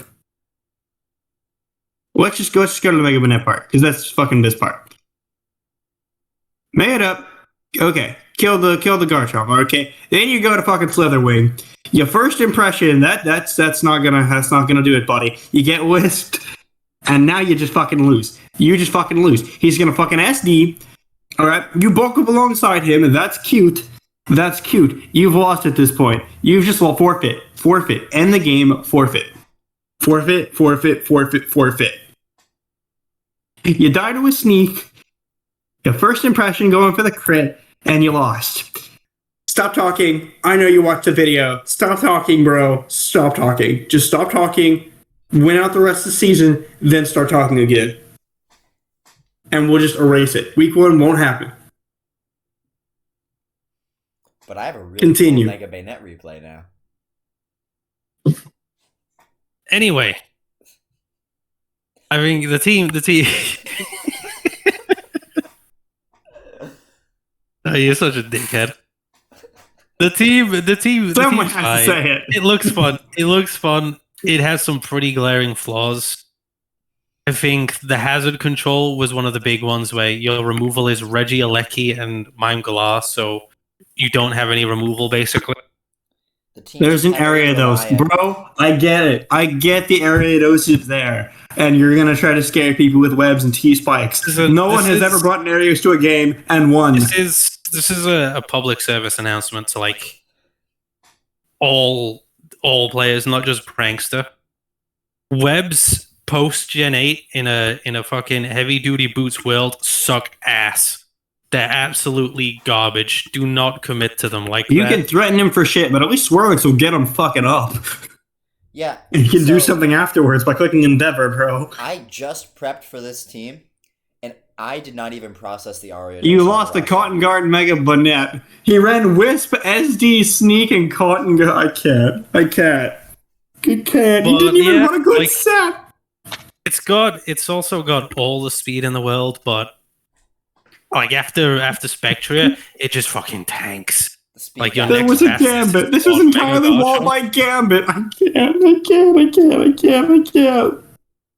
Let's just go to the Mega Banette part, because that's fucking this part. Make it up. Okay. Kill the Garchomp, okay? Then you go to fucking Slitherwing. Your first impression, that's not gonna do it, buddy. You get whisked, and now you just fucking lose. You just fucking lose. He's gonna fucking SD. Alright, you bulk up alongside him, and that's cute. That's cute. You've lost at this point. You've just forfeit. Forfeit. End the game, forfeit. Forfeit. You die to a sneak. Your first impression going for the crit, and you lost. Stop talking. I know you watched the video. Stop talking, bro. Stop talking. Just stop talking. Win out the rest of the season, then start talking again. And we'll just erase it. Week 1 won't happen. But I have a really Continue. cool Mega Baynet replay now. Anyway, I mean the team. Oh, you're such a dickhead. The team. Someone has to say it. It looks fun. It has some pretty glaring flaws. I think the hazard control was one of the big ones where your removal is Regieleki and Mime Galar, so you don't have any removal basically. There's an Ariados. Bro, I get it. I get the Ariados is there. And you're going to try to scare people with webs and T-spikes. No one has ever brought an Ariados to a game and won. This is a public service announcement to like all players, not just Prankster. Webs post Gen 8 in a fucking heavy duty boots world suck ass. They're absolutely garbage. Do not commit to them like you that. You can threaten him for shit, but at least Swirlix will get him fucking up. Yeah. And you can do something afterwards by clicking Endeavor, bro. I just prepped for this team, and I did not even process the Aria. You lost the Cotton Guard Mega Banette. He ran Wisp, SD, Sneak, and Cotton Guard. I can't. You didn't even run a good set. It's also got all the speed in the world, but like after Spectria, it just fucking tanks. Like your there was a Gambit. This was entirely walled by Gambit. I can't.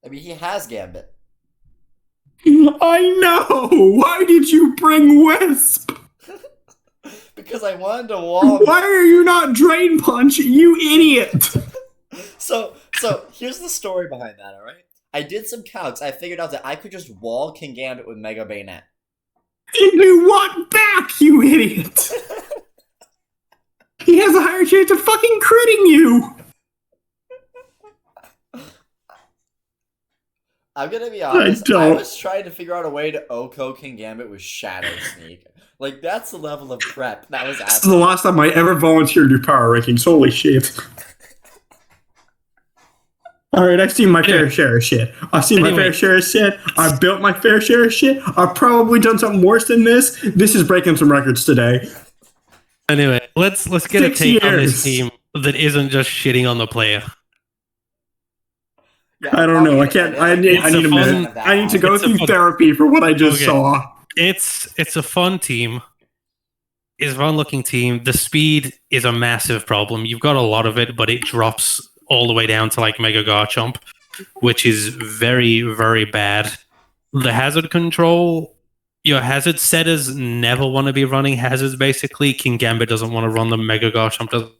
I mean, he has Gambit. I know. Why did you bring Wisp? Because I wanted to wall. Why are you not Drain Punch, you idiot? So here's the story behind that. All right, I did some calcs. I figured out that I could just wall King Gambit with Mega Baynet. You want back, you idiot? He has a higher chance of fucking critting you! I'm gonna be honest, I was trying to figure out a way to Oko King Gambit with Shadow Sneak. Like, that's the level of prep that was This is the last time I ever volunteered to do power rankings, holy shit. Alright, I've seen my fair share of shit. I've built my fair share of shit. I've probably done something worse than this. This is breaking some records today. Anyway, let's get a take on this team that isn't just shitting on the player. Yeah, I don't know. I can't. I need a minute. I need to go through therapy for what I just saw. It's a fun team. It's a fun-looking team. The speed is a massive problem. You've got a lot of it, but it drops all the way down to like Mega Garchomp, which is very, very bad. The hazard control, your hazard setters never want to be running hazards, basically. King Gambit doesn't want to run them, Mega Garchomp doesn't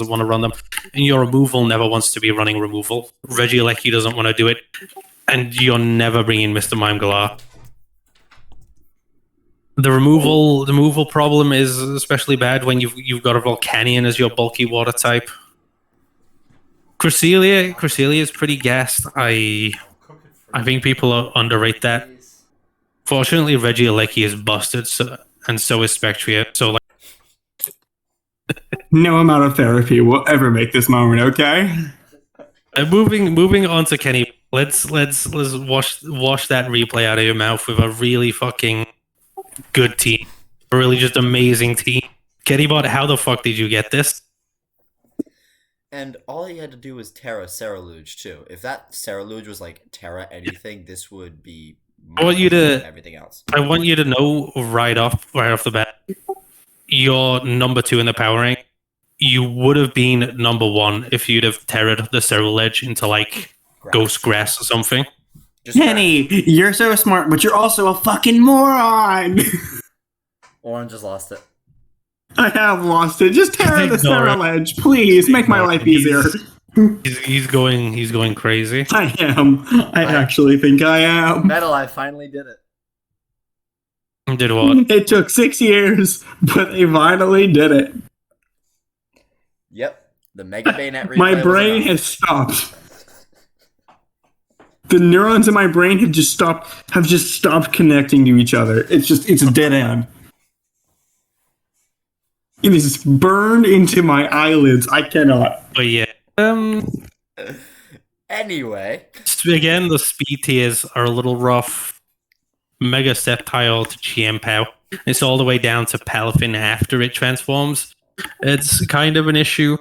want to run them, and your removal never wants to be running removal. Regieleki doesn't want to do it, and you're never bringing Mr. Mime Galar. The removal problem is especially bad when you've got a Volcanion as your bulky water type. Cresselia is pretty gassed. I think people underrate that. Fortunately, Regieleki is busted, and so is Spectria. So, like, no amount of therapy will ever make this moment okay. And moving on to Kenny. Let's wash that replay out of your mouth with a really fucking good team, a really just amazing team. Kennybot, how the fuck did you get this? And all he had to do was Terra Cerulean too. If that Cerulean was like Terra anything, this would be I want you to- everything else. I want you to know right off the bat, you're number 2 in the power rank. You would have been number 1 if you'd have terrored the Cyril Edge into like ghost grass or something. Just Kenny, you're so smart, but you're also a fucking moron. Orange just lost it. I have lost it. Just tear the Ignore Cyril Edge, please. Make my life easier. He's going crazy. I am. I actually think I am. Metal, I finally did it. Did what? It took 6 years, but they finally did it. Yep. The Mega Bayonet replay My brain was has stopped. The neurons in my brain have just stopped connecting to each other. It's a dead end. It is burned into my eyelids. I cannot. But yeah. Anyway. Again, the speed tiers are a little rough. Mega Sceptile to Chiempo. It's all the way down to Palafin after it transforms. It's kind of an issue.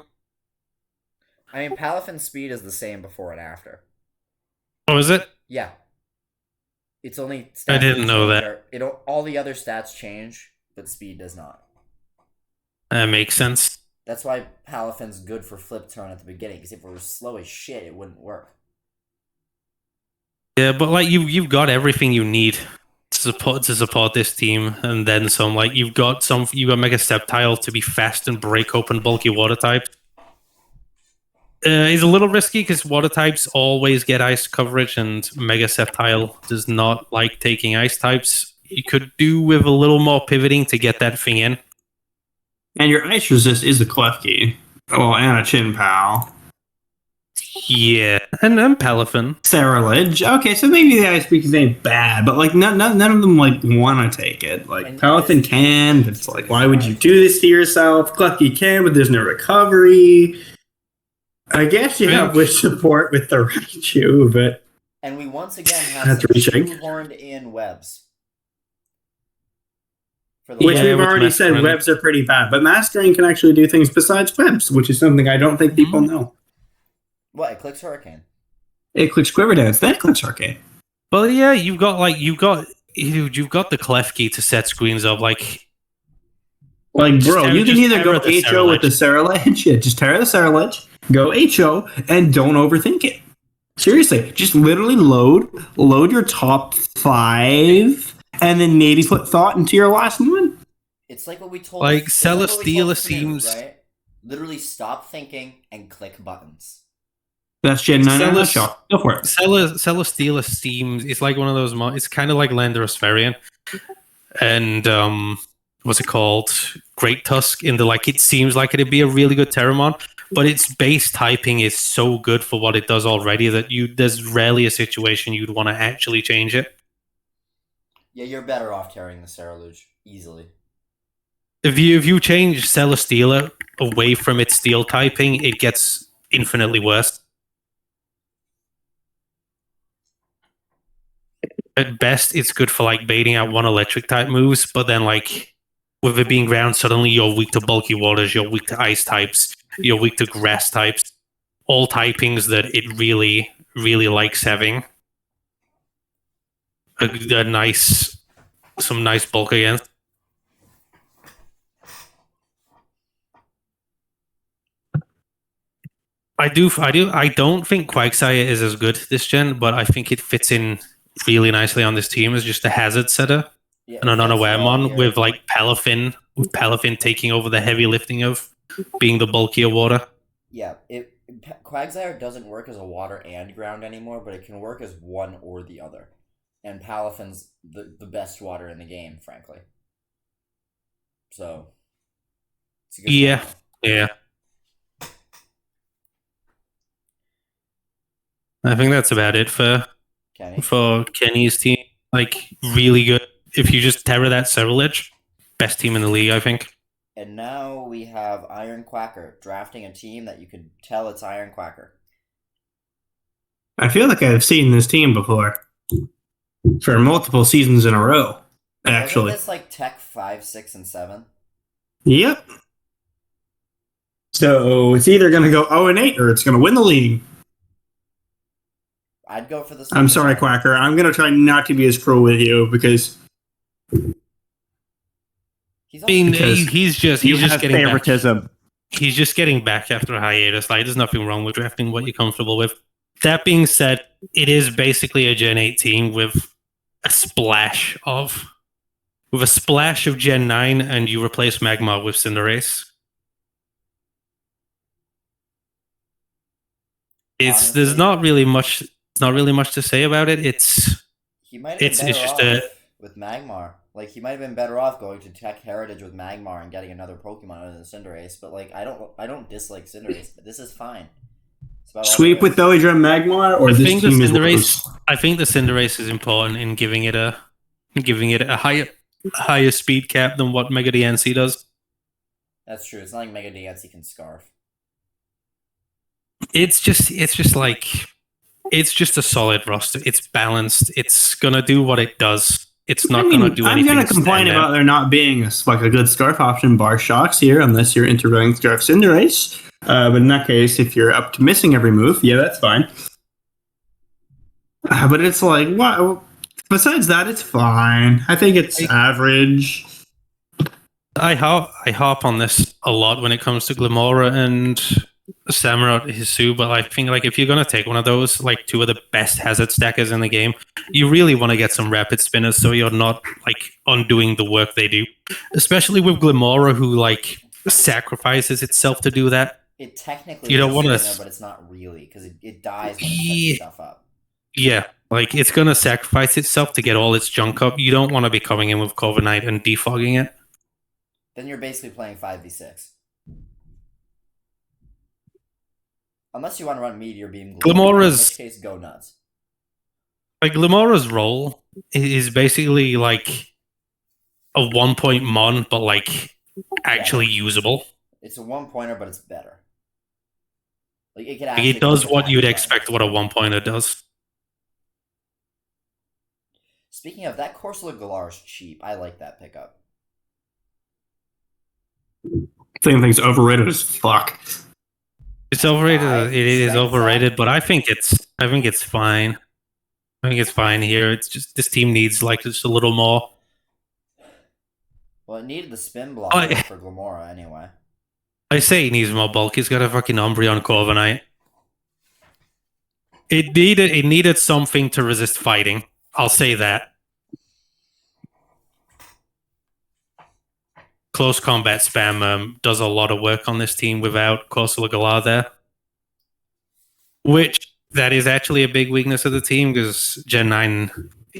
I mean, Palafin's speed is the same before and after. Oh, is it? Yeah. It's only... I didn't know that. All the other stats change, but speed does not. That makes sense. That's why Palafin's good for flip turn at the beginning, because if it was slow as shit, it wouldn't work. Yeah, but like you've got everything you need to support this team, and then some. Like you've got Mega Sceptile to be fast and break open bulky water types. It's a little risky because water types always get ice coverage, and Mega Sceptile does not like taking ice types. You could do with a little more pivoting to get that thing in. And your ice resist is a Klefki. Oh, and a Chin Pal. Yeah, and Palafin. Ceruledge. Okay, so maybe the ice beacons ain't bad, but like none of them like want to take it. Like Palafin can, but it's like, why would you do this to yourself? Klefki can, but there's no recovery. I guess you have wish support with the Raichu, but... And we once again have That's some reshake. shoehorned in webs. Which we've already said webs are pretty bad, but Mastering can actually do things besides webs, which is something I don't think people know. What? It clicks Hurricane. It clicks Quiver Dance, then it clicks Arcade. But yeah, you've got the Klefki to set screens up like bro, you can either go the HO with the Ceruledge, yeah, just tear the Ceruledge, go HO, and don't overthink it. Seriously, just literally load your top 5, and then maybe put thought into your last one. It's like what we told. Like Celesteela seems right. Literally stop thinking and click buttons. That's Gen 9 in a nutshell. Go for it. Celesteela seems it's like one of those. It's kind of like Landorus Variant, and what's it called? Great Tusk. In the like, it seems like it'd be a really good Terramon, but its base typing is so good for what it does already that there's rarely a situation you'd want to actually change it. Yeah, you're better off carrying the Ceruledge easily. If you change Celesteela away from its steel typing, it gets infinitely worse. At best, it's good for like baiting out one electric type moves, but then like with it being ground, suddenly you're weak to bulky waters, you're weak to ice types, you're weak to grass types, all typings that it really, really likes having some nice bulk against. I don't think Quagsire is as good this gen, but I think it fits in really nicely on this team as just a hazard setter and an unaware mon with like Palafin taking over the heavy lifting of being the bulkier water. Yeah, Quagsire doesn't work as a water and ground anymore, but it can work as one or the other. And Palafin's the best water in the game, frankly. So, it's a good point. Yeah. I think that's about it for Kenny's team. Like, really good. If you just terror that Ceruledge, best team in the league, I think. And now we have Iron Quacker drafting a team that you could tell it's Iron Quacker. I feel like I've seen this team before. For multiple seasons in a row, actually. Isn't this like Tech 5, 6, and 7? Yep. So it's either going to go 0-8 or it's going to win the league. I'd go for the. I'm sorry, Quacker. I'm gonna try not to be as cruel with you because he's just getting favoritism. back. He's just getting back after a hiatus. Like, there's nothing wrong with drafting what you're comfortable with. That being said, it is basically a Gen 8 team with a splash of Gen 9, and you replace Magmar with Cinderace. There's not really much to say about it. He might have been better off with Magmar. Like, he might have been better off going to Tech Heritage with Magmar and getting another Pokemon other than Cinderace. But like, I don't dislike Cinderace. This is fine. Sweep with Belliedrum Magmar, or this team is worse? I think the Cinderace is important in giving it a higher speed cap than what Mega DNC does. That's true. It's not like Mega DNC can Scarf. It's just a solid roster. It's balanced. It's gonna do what it does. It's not gonna do anything. I'm gonna complain about there not being a good Scarf option, bar Shocks here, unless you're interviewing Scarf Cinderace. But in that case, if you're up to missing every move, yeah, that's fine. But it's like, what? Besides that, it's fine. I think it's average. I harp on this a lot when it comes to Glamora and Samurott Hisu, but I think like if you're gonna take one of those, like two of the best hazard stackers in the game, you really want to get some rapid spinners so you're not like undoing the work they do. Especially with Glamora, who like sacrifices itself to do that. It technically you don't want to, but it's not really because it dies when it sets stuff up. Yeah, like it's gonna sacrifice itself to get all its junk up. You don't want to be coming in with Corviknight and defogging it. Then you're basically playing 5v6. Unless you want to run Meteor Beam, Glamora's, in which case, go nuts. Like Glamora's role is basically like a 1-point mon, but like actually usable. It's a 1-pointer, but it's better. Like it can actually. It does what you'd expect what a 1-pointer does. Speaking of that, Corsola Galar is cheap. I like that pickup. Same thing's overrated as fuck. It's overrated. It is overrated, but I think it's fine. I think it's fine here. It's just this team needs like just a little more. Well, it needed the spin block for Glamora anyway. I say it needs more bulk. He's got a fucking Umbreon Corviknight. It needed something to resist fighting. I'll say that. Close combat spam does a lot of work on this team without Corsola Galar there. Which, that is actually a big weakness of the team, because in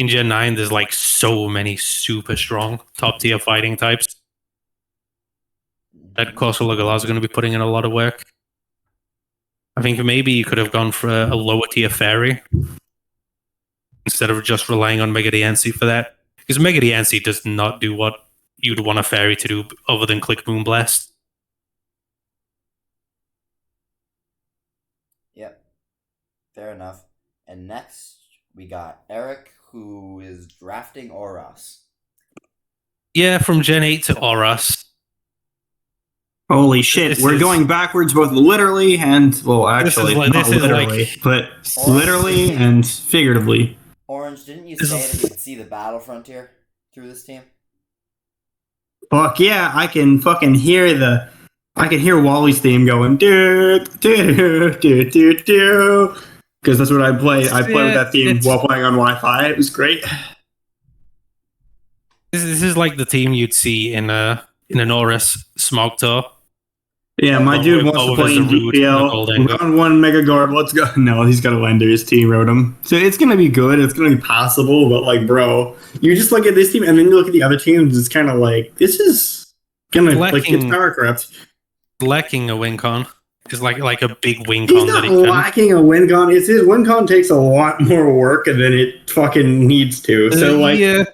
Gen 9, there's like so many super strong top tier fighting types that Corsola Galar is going to be putting in a lot of work. I think maybe you could have gone for a lower tier fairy instead of just relying on Mega DNC for that. Because Mega DNC does not do what you'd want a fairy to do other than click Moonblast. Yep. Fair enough. And next, we got Eric, who is drafting Oras. Yeah, from Gen 8 to Oras. Holy shit, we're going backwards both literally and, well, actually, not literally, but literally and figuratively. Orange, didn't you say that you could see the battle frontier through this team? Fuck yeah, I can fucking hear Wally's theme going do do do do do, because that's what I play. I play with that theme while playing on Wi-Fi. It was great. This is like the team you'd see in an Oris Smog Tour. Yeah, my dude wants to play in DPL. Round 1 Mega Garb, let's go. No, he's got a Lender. His team wrote him. So it's going to be good. It's going to be possible. But, like, bro, you just look at this team and then you look at the other teams. It's kind of like, this is going to, like, get power corrupt. Lacking a win con. It's like a big win He's con. Not lacking a win con. It's his win con takes a lot more work than it fucking needs to. So, like... Yeah.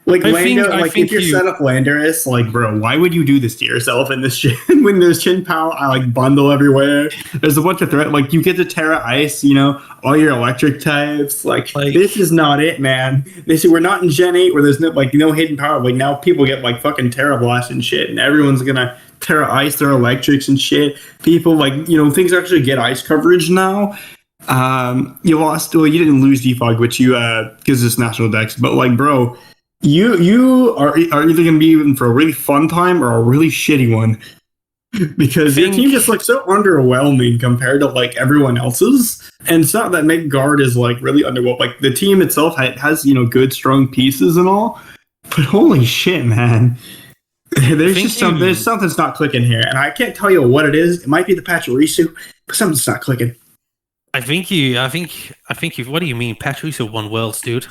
Like, if you're set up Landorus, like, bro, why would you do this to yourself in this shit? When there's Chin Pow, I, like, bundle everywhere. There's a bunch of threat. Like, you get to Terra Ice, you know, all your electric types. Like this is not it, man. We're not in Gen 8 where there's no hidden power. Like, now people get, like, fucking Terra Blast and shit, and everyone's gonna Terra Ice their electrics and shit. People, like, you know, things actually get ice coverage now. You lost. Well, you didn't lose defog, which you gives us national dex. But like, bro, you are either gonna be in for a really fun time or a really shitty one, because your team just looks so underwhelming compared to like everyone else's. And it's not that Mega Guard is like really underwhelming. Like the team itself has good strong pieces and all, but holy shit, man. There's something's not clicking here, and I can't tell you what it is. It might be the Pachirisu, but something's not clicking. I think you. What do you mean? Pachirisu won Worlds, dude.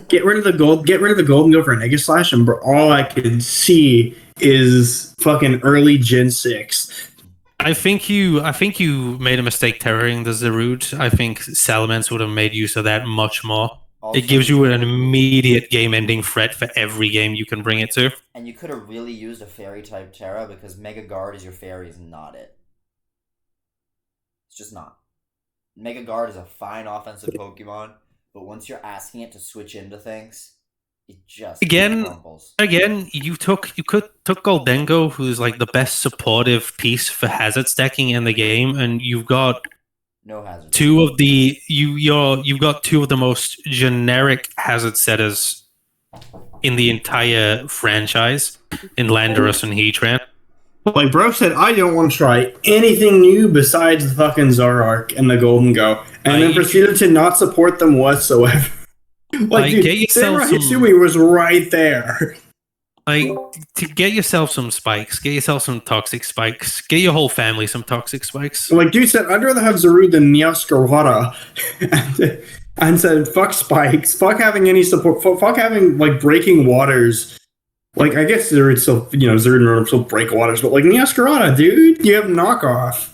Get rid of the gold. Get rid of the gold and go for a Nega Slash, and all I can see is fucking early Gen 6. I think you made a mistake terroring the Zarude. I think Salamence would have made use of that much more. Also, it gives you an immediate game-ending threat for every game you can bring it to. And you could have really used a Fairy-type Terra, because Mega Guard is your Fairy is not it. It's just not. Mega Guard is a fine offensive Pokemon, but once you're asking it to switch into things, it just crumbles. Again, you took Goldengo, who's like the best supportive piece for hazard stacking in the game, and you've got no hazard. You've got two of the most generic hazard setters in the entire franchise in Landorus and Heatran. Like bro said, I don't want to try anything new besides the fucking Zoroark and the Golden Go, and then proceeded to not support them whatsoever. Like, dude, Samurai Hitsumi was right there. Like, to get yourself some spikes, get yourself some toxic spikes, get your whole family some toxic spikes. Like, dude said, I'd rather have Zarude than Niascarawada. and said, fuck spikes, fuck having any support, fuck having, like, breaking waters. Like, I guess Zarude still, Zarude and Rotom still break waters, but, like, Niascarawada, dude, you have knockoff.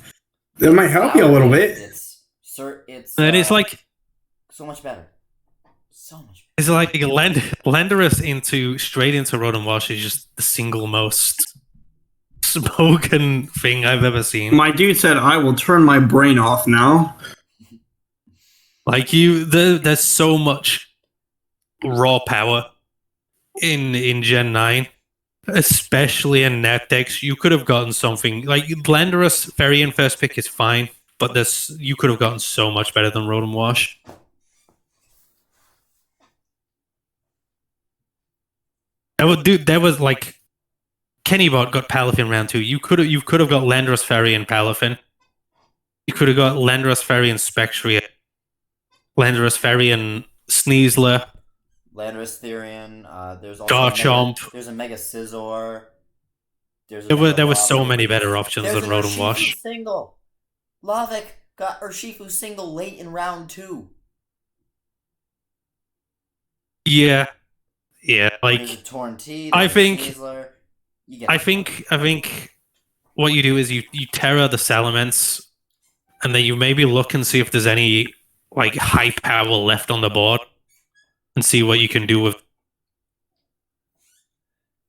That might help you a little bit. It's like so much better. So much. It's like Landorus straight into Rotom Wash is just the single most spoken thing I've ever seen. My dude said, "I will turn my brain off now." Like there's so much raw power in Gen 9, especially in net decks. You could have gotten something like Landorus Fairy in first pick is fine, but you could have gotten so much better than Rotom Wash. There was like Kennybot got Palafin round 2. You could have got Landorus Fairy and Palafin. You could have got Landorus Fairy and Spectria. Landorus Fairy and Sneasler. Landorus Therian. There's also Garchomp. There's a Mega Scizor. There were so many better options than Rotom Wash. Single. Lavik got Urshifu single late in round 2. Yeah, like I think what you do is you Terra the Salamence, and then you maybe look and see if there's any like high power left on the board, and see what you can do with.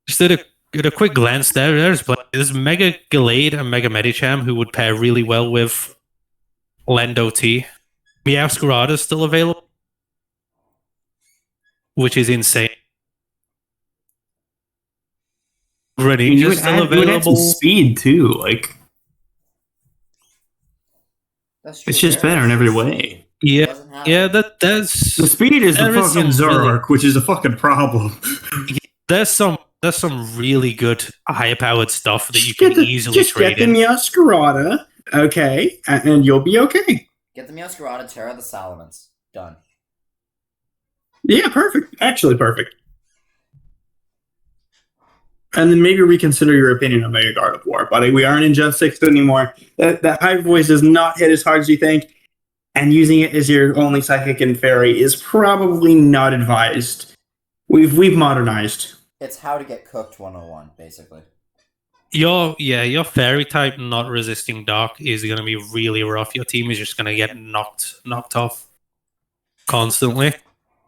Just at a quick glance there's Mega Gallade and Mega Medicham who would pair really well with Lendo T. Meowscarada is still available, which is insane. Greninja's still available. Speed too, like it's just better in every way. Yeah, that's the speed is the fucking Zoroark, which is a fucking problem. There's some really good higher powered stuff that you can easily trade in. Just get the Meowscarada, okay, and you'll be okay. Get the Meowscarada, Terra the Salamence. Done. Yeah, perfect. Actually, perfect. And then maybe reconsider your opinion on Mega God of War, buddy. We aren't in Gen 6 anymore. That high voice does not hit as hard as you think, and using it as your only psychic and fairy is probably not advised. We've modernized. It's how to get cooked 101, basically. Your fairy type not resisting dark is going to be really rough. Your team is just going to get knocked off constantly.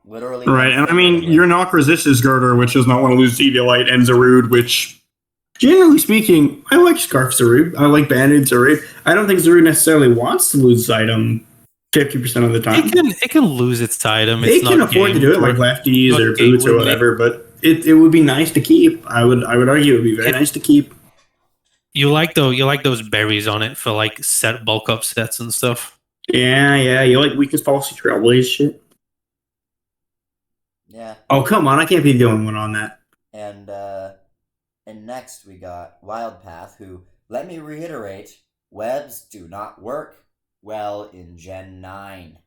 Literally. Right, and I mean, your knock resists Girder, which does not want to lose Eviolite, and Zarude, which, generally speaking, I like Scarf Zarude. I like Banded Zarude. I don't think Zarude necessarily wants to lose its item 50% of the time. It can lose its item. They can afford to do it like lefties or boots or whatever, but it would be nice to keep. I would argue it would be very nice to keep. You like those berries on it for like set bulk up sets and stuff. Yeah, you like weakest policy trailblaze shit? Yeah. Oh, come on, I can't be the only one on that. And next we got Wildpath, who, let me reiterate, webs do not work well in Gen 9.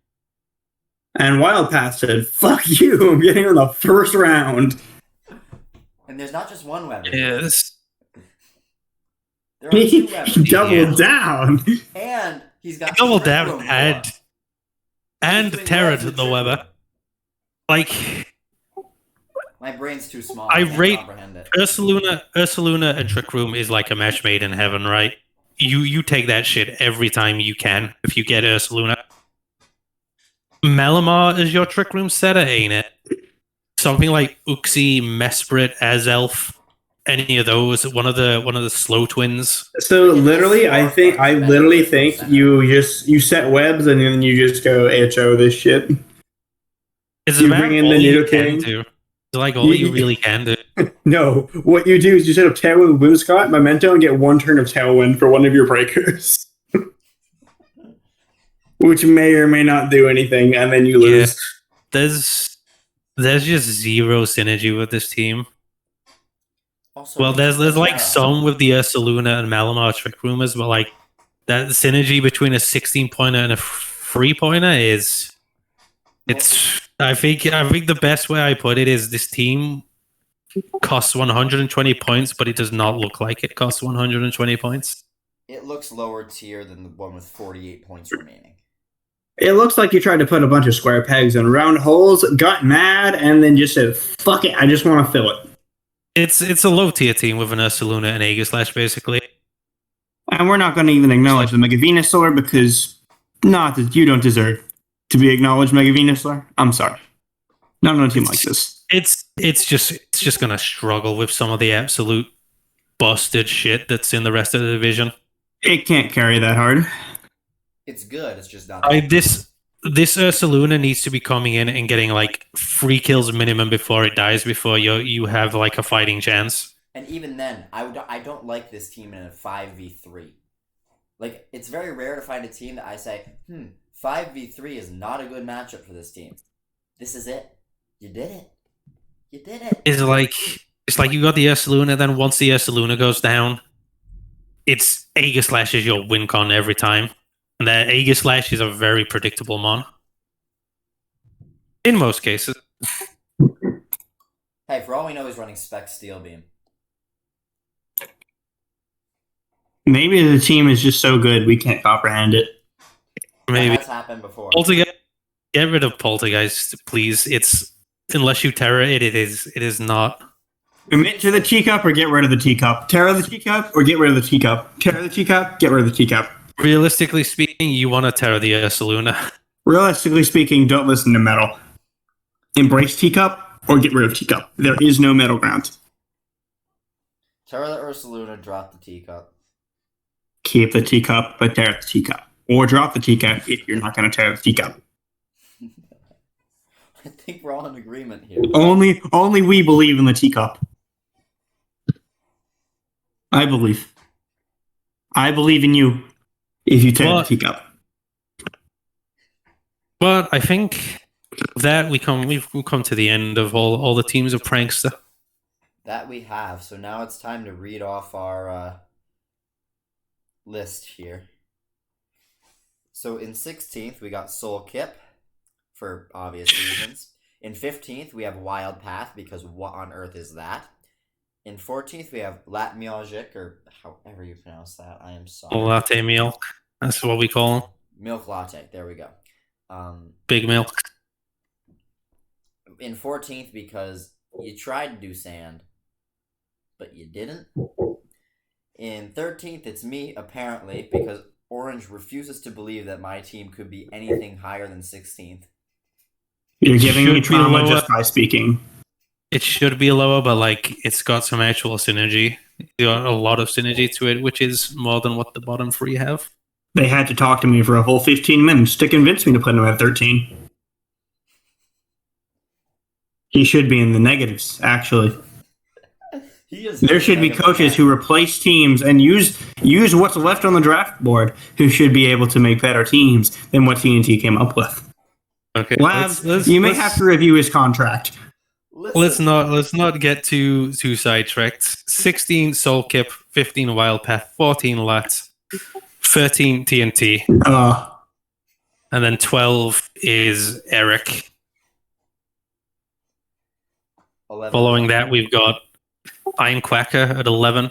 And Wildpath said, fuck you, I'm getting in the first round. And there's not just one web. Yes. There are two web. He doubled down. And he's got Double Trick down Room and War. and He's doing Terra webs to with the Trick Weber. Room. Like, My brain's too small. I can't rate comprehend it. Ursaluna and Trick Room is like a match made in heaven, right? You take that shit every time you can if you get Ursaluna. Malamar is your Trick Room setter, ain't it? Something like Uxie, Mesprit, Azelf, any of those. One of the slow twins. So literally, I literally think you set webs and then you just go HO this shit. It's You about bring in all the you Nidoking. can do. It's like all you really can do. No, what you do is you set up Tailwind, Whimsicott, Memento, and get one turn of Tailwind for one of your breakers. Which may or may not do anything, and then you lose. There's just zero synergy with this team. Also, Well, there's like Terra. some with the Ursaluna and Malamar Trick Roomers, but like that synergy between a 16-pointer and a 3-pointer is it's. I think the best way I put it is this team costs 120 points, but it does not look like it costs 120 points. It looks lower tier than the one with 48 points remaining. It looks like you tried to put a bunch of square pegs in round holes, got mad, and then just said, fuck it, I just want to fill it. It's a low tier team with an Ursaluna and Aegislash, basically. And we're not going to even acknowledge the Mega Venusaur because not that you don't deserve to be acknowledged, Mega Venusaur. I'm sorry. Not on a team like this. It's just gonna struggle with some of the absolute busted shit that's in the rest of the division. It can't carry that hard. It's good. It's just not. This Ursaluna needs to be coming in and getting like 3 kills minimum before it dies, before you have like a fighting chance. And even then, I don't like this team in a 5v3. Like, it's very rare to find a team that I say, 5v3 is not a good matchup for this team. This is it. You did it. You did it. It's like you got the Ursaluna, then once the Ursaluna goes down, it's Aegislash is your win con every time. And that Aegislash is a very predictable mon. In most cases. Hey, for all we know, he's running Spec Steel Beam. Maybe the team is just so good we can't comprehend it. Maybe. That has happened before. Get rid of Poltergeist, please. It's unless you Terra it is not. Commit to the teacup or get rid of the teacup. Terra the teacup or get rid of the teacup. Terra the teacup, get rid of the teacup. Realistically speaking, you want to Terra the Ursaluna. Realistically speaking, don't listen to metal. Embrace teacup or get rid of teacup. There is no middle ground. Terra the Ursaluna, drop the teacup. Keep the teacup, but tear the teacup. Or drop the teacup if you're not going to tear the teacup. I think we're all in agreement here. Only we believe in the teacup. I believe. I believe in you if you tear the teacup. But I think that we've come to the end of all the teams of Prankster. That we have. So now it's time to read off our list here. So in 16th, we got Soul Kip, for obvious reasons. In 15th, we have Wild Path, because what on earth is that? In 14th, we have Lat Miagic, or however you pronounce that. I am sorry. Latte milk. That's what we call them. Milk Latte. There we go. Big milk. In 14th, because you tried to do sand, but you didn't. In 13th, it's me, apparently, because Orange refuses to believe that my team could be anything higher than 16th. You're giving me trauma just by speaking. It should be lower, but like it's got some actual synergy. You got a lot of synergy to it, which is more than what the bottom 3 have. They had to talk to me for a whole 15 minutes to convince me to put him at 13. He should be in the negatives, actually. There should be coaches who replace teams and use what's left on the draft board who should be able to make better teams than what TNT came up with. Okay, Labs, you may have to review his contract. Let's not get too sidetracked. 16 Soul Kip, 15 Wild Path, 14 Lat, 13 TNT, and then 12 is Eric. 11. Following that, we've got Iron Quacker at 11.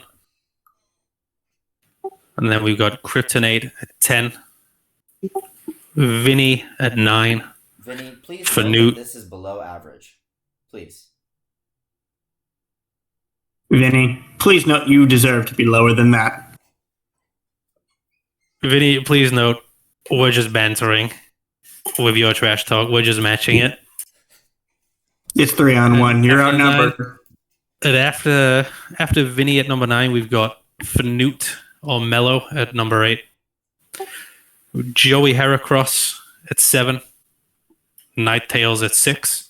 And then we've got Kryptonite at 10. Vinny at 9. Vinny, please For note Newt. that this is below average. Please. Vinny, please note you deserve to be lower than that. Vinny, please note, we're just bantering with your trash talk. We're just matching it. It's 3-on-1. You're outnumbered. And after Vinny at number 9, we've got Fnute or Mellow at number 8. Joey Heracross at 7. Night Tails at 6.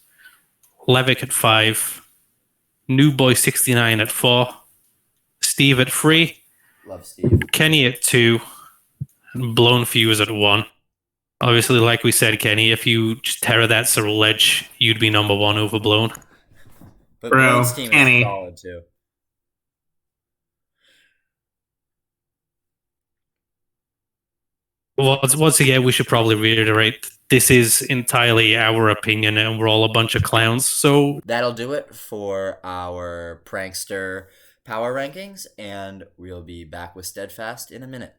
Levick at 5. New Boy 69 at 4. Steve at 3. Love Steve. Kenny at 2. And Blown Fuse at 1. Obviously, like we said, Kenny, if you just tear that sort of ledge, you'd be number 1 over Blown. But Bro, Blown's team Kenny. is solid too. Once again, we should probably reiterate, this is entirely our opinion and we're all a bunch of clowns. So That'll do it for our Prankster power rankings, and we'll be back with Steadfast in a minute.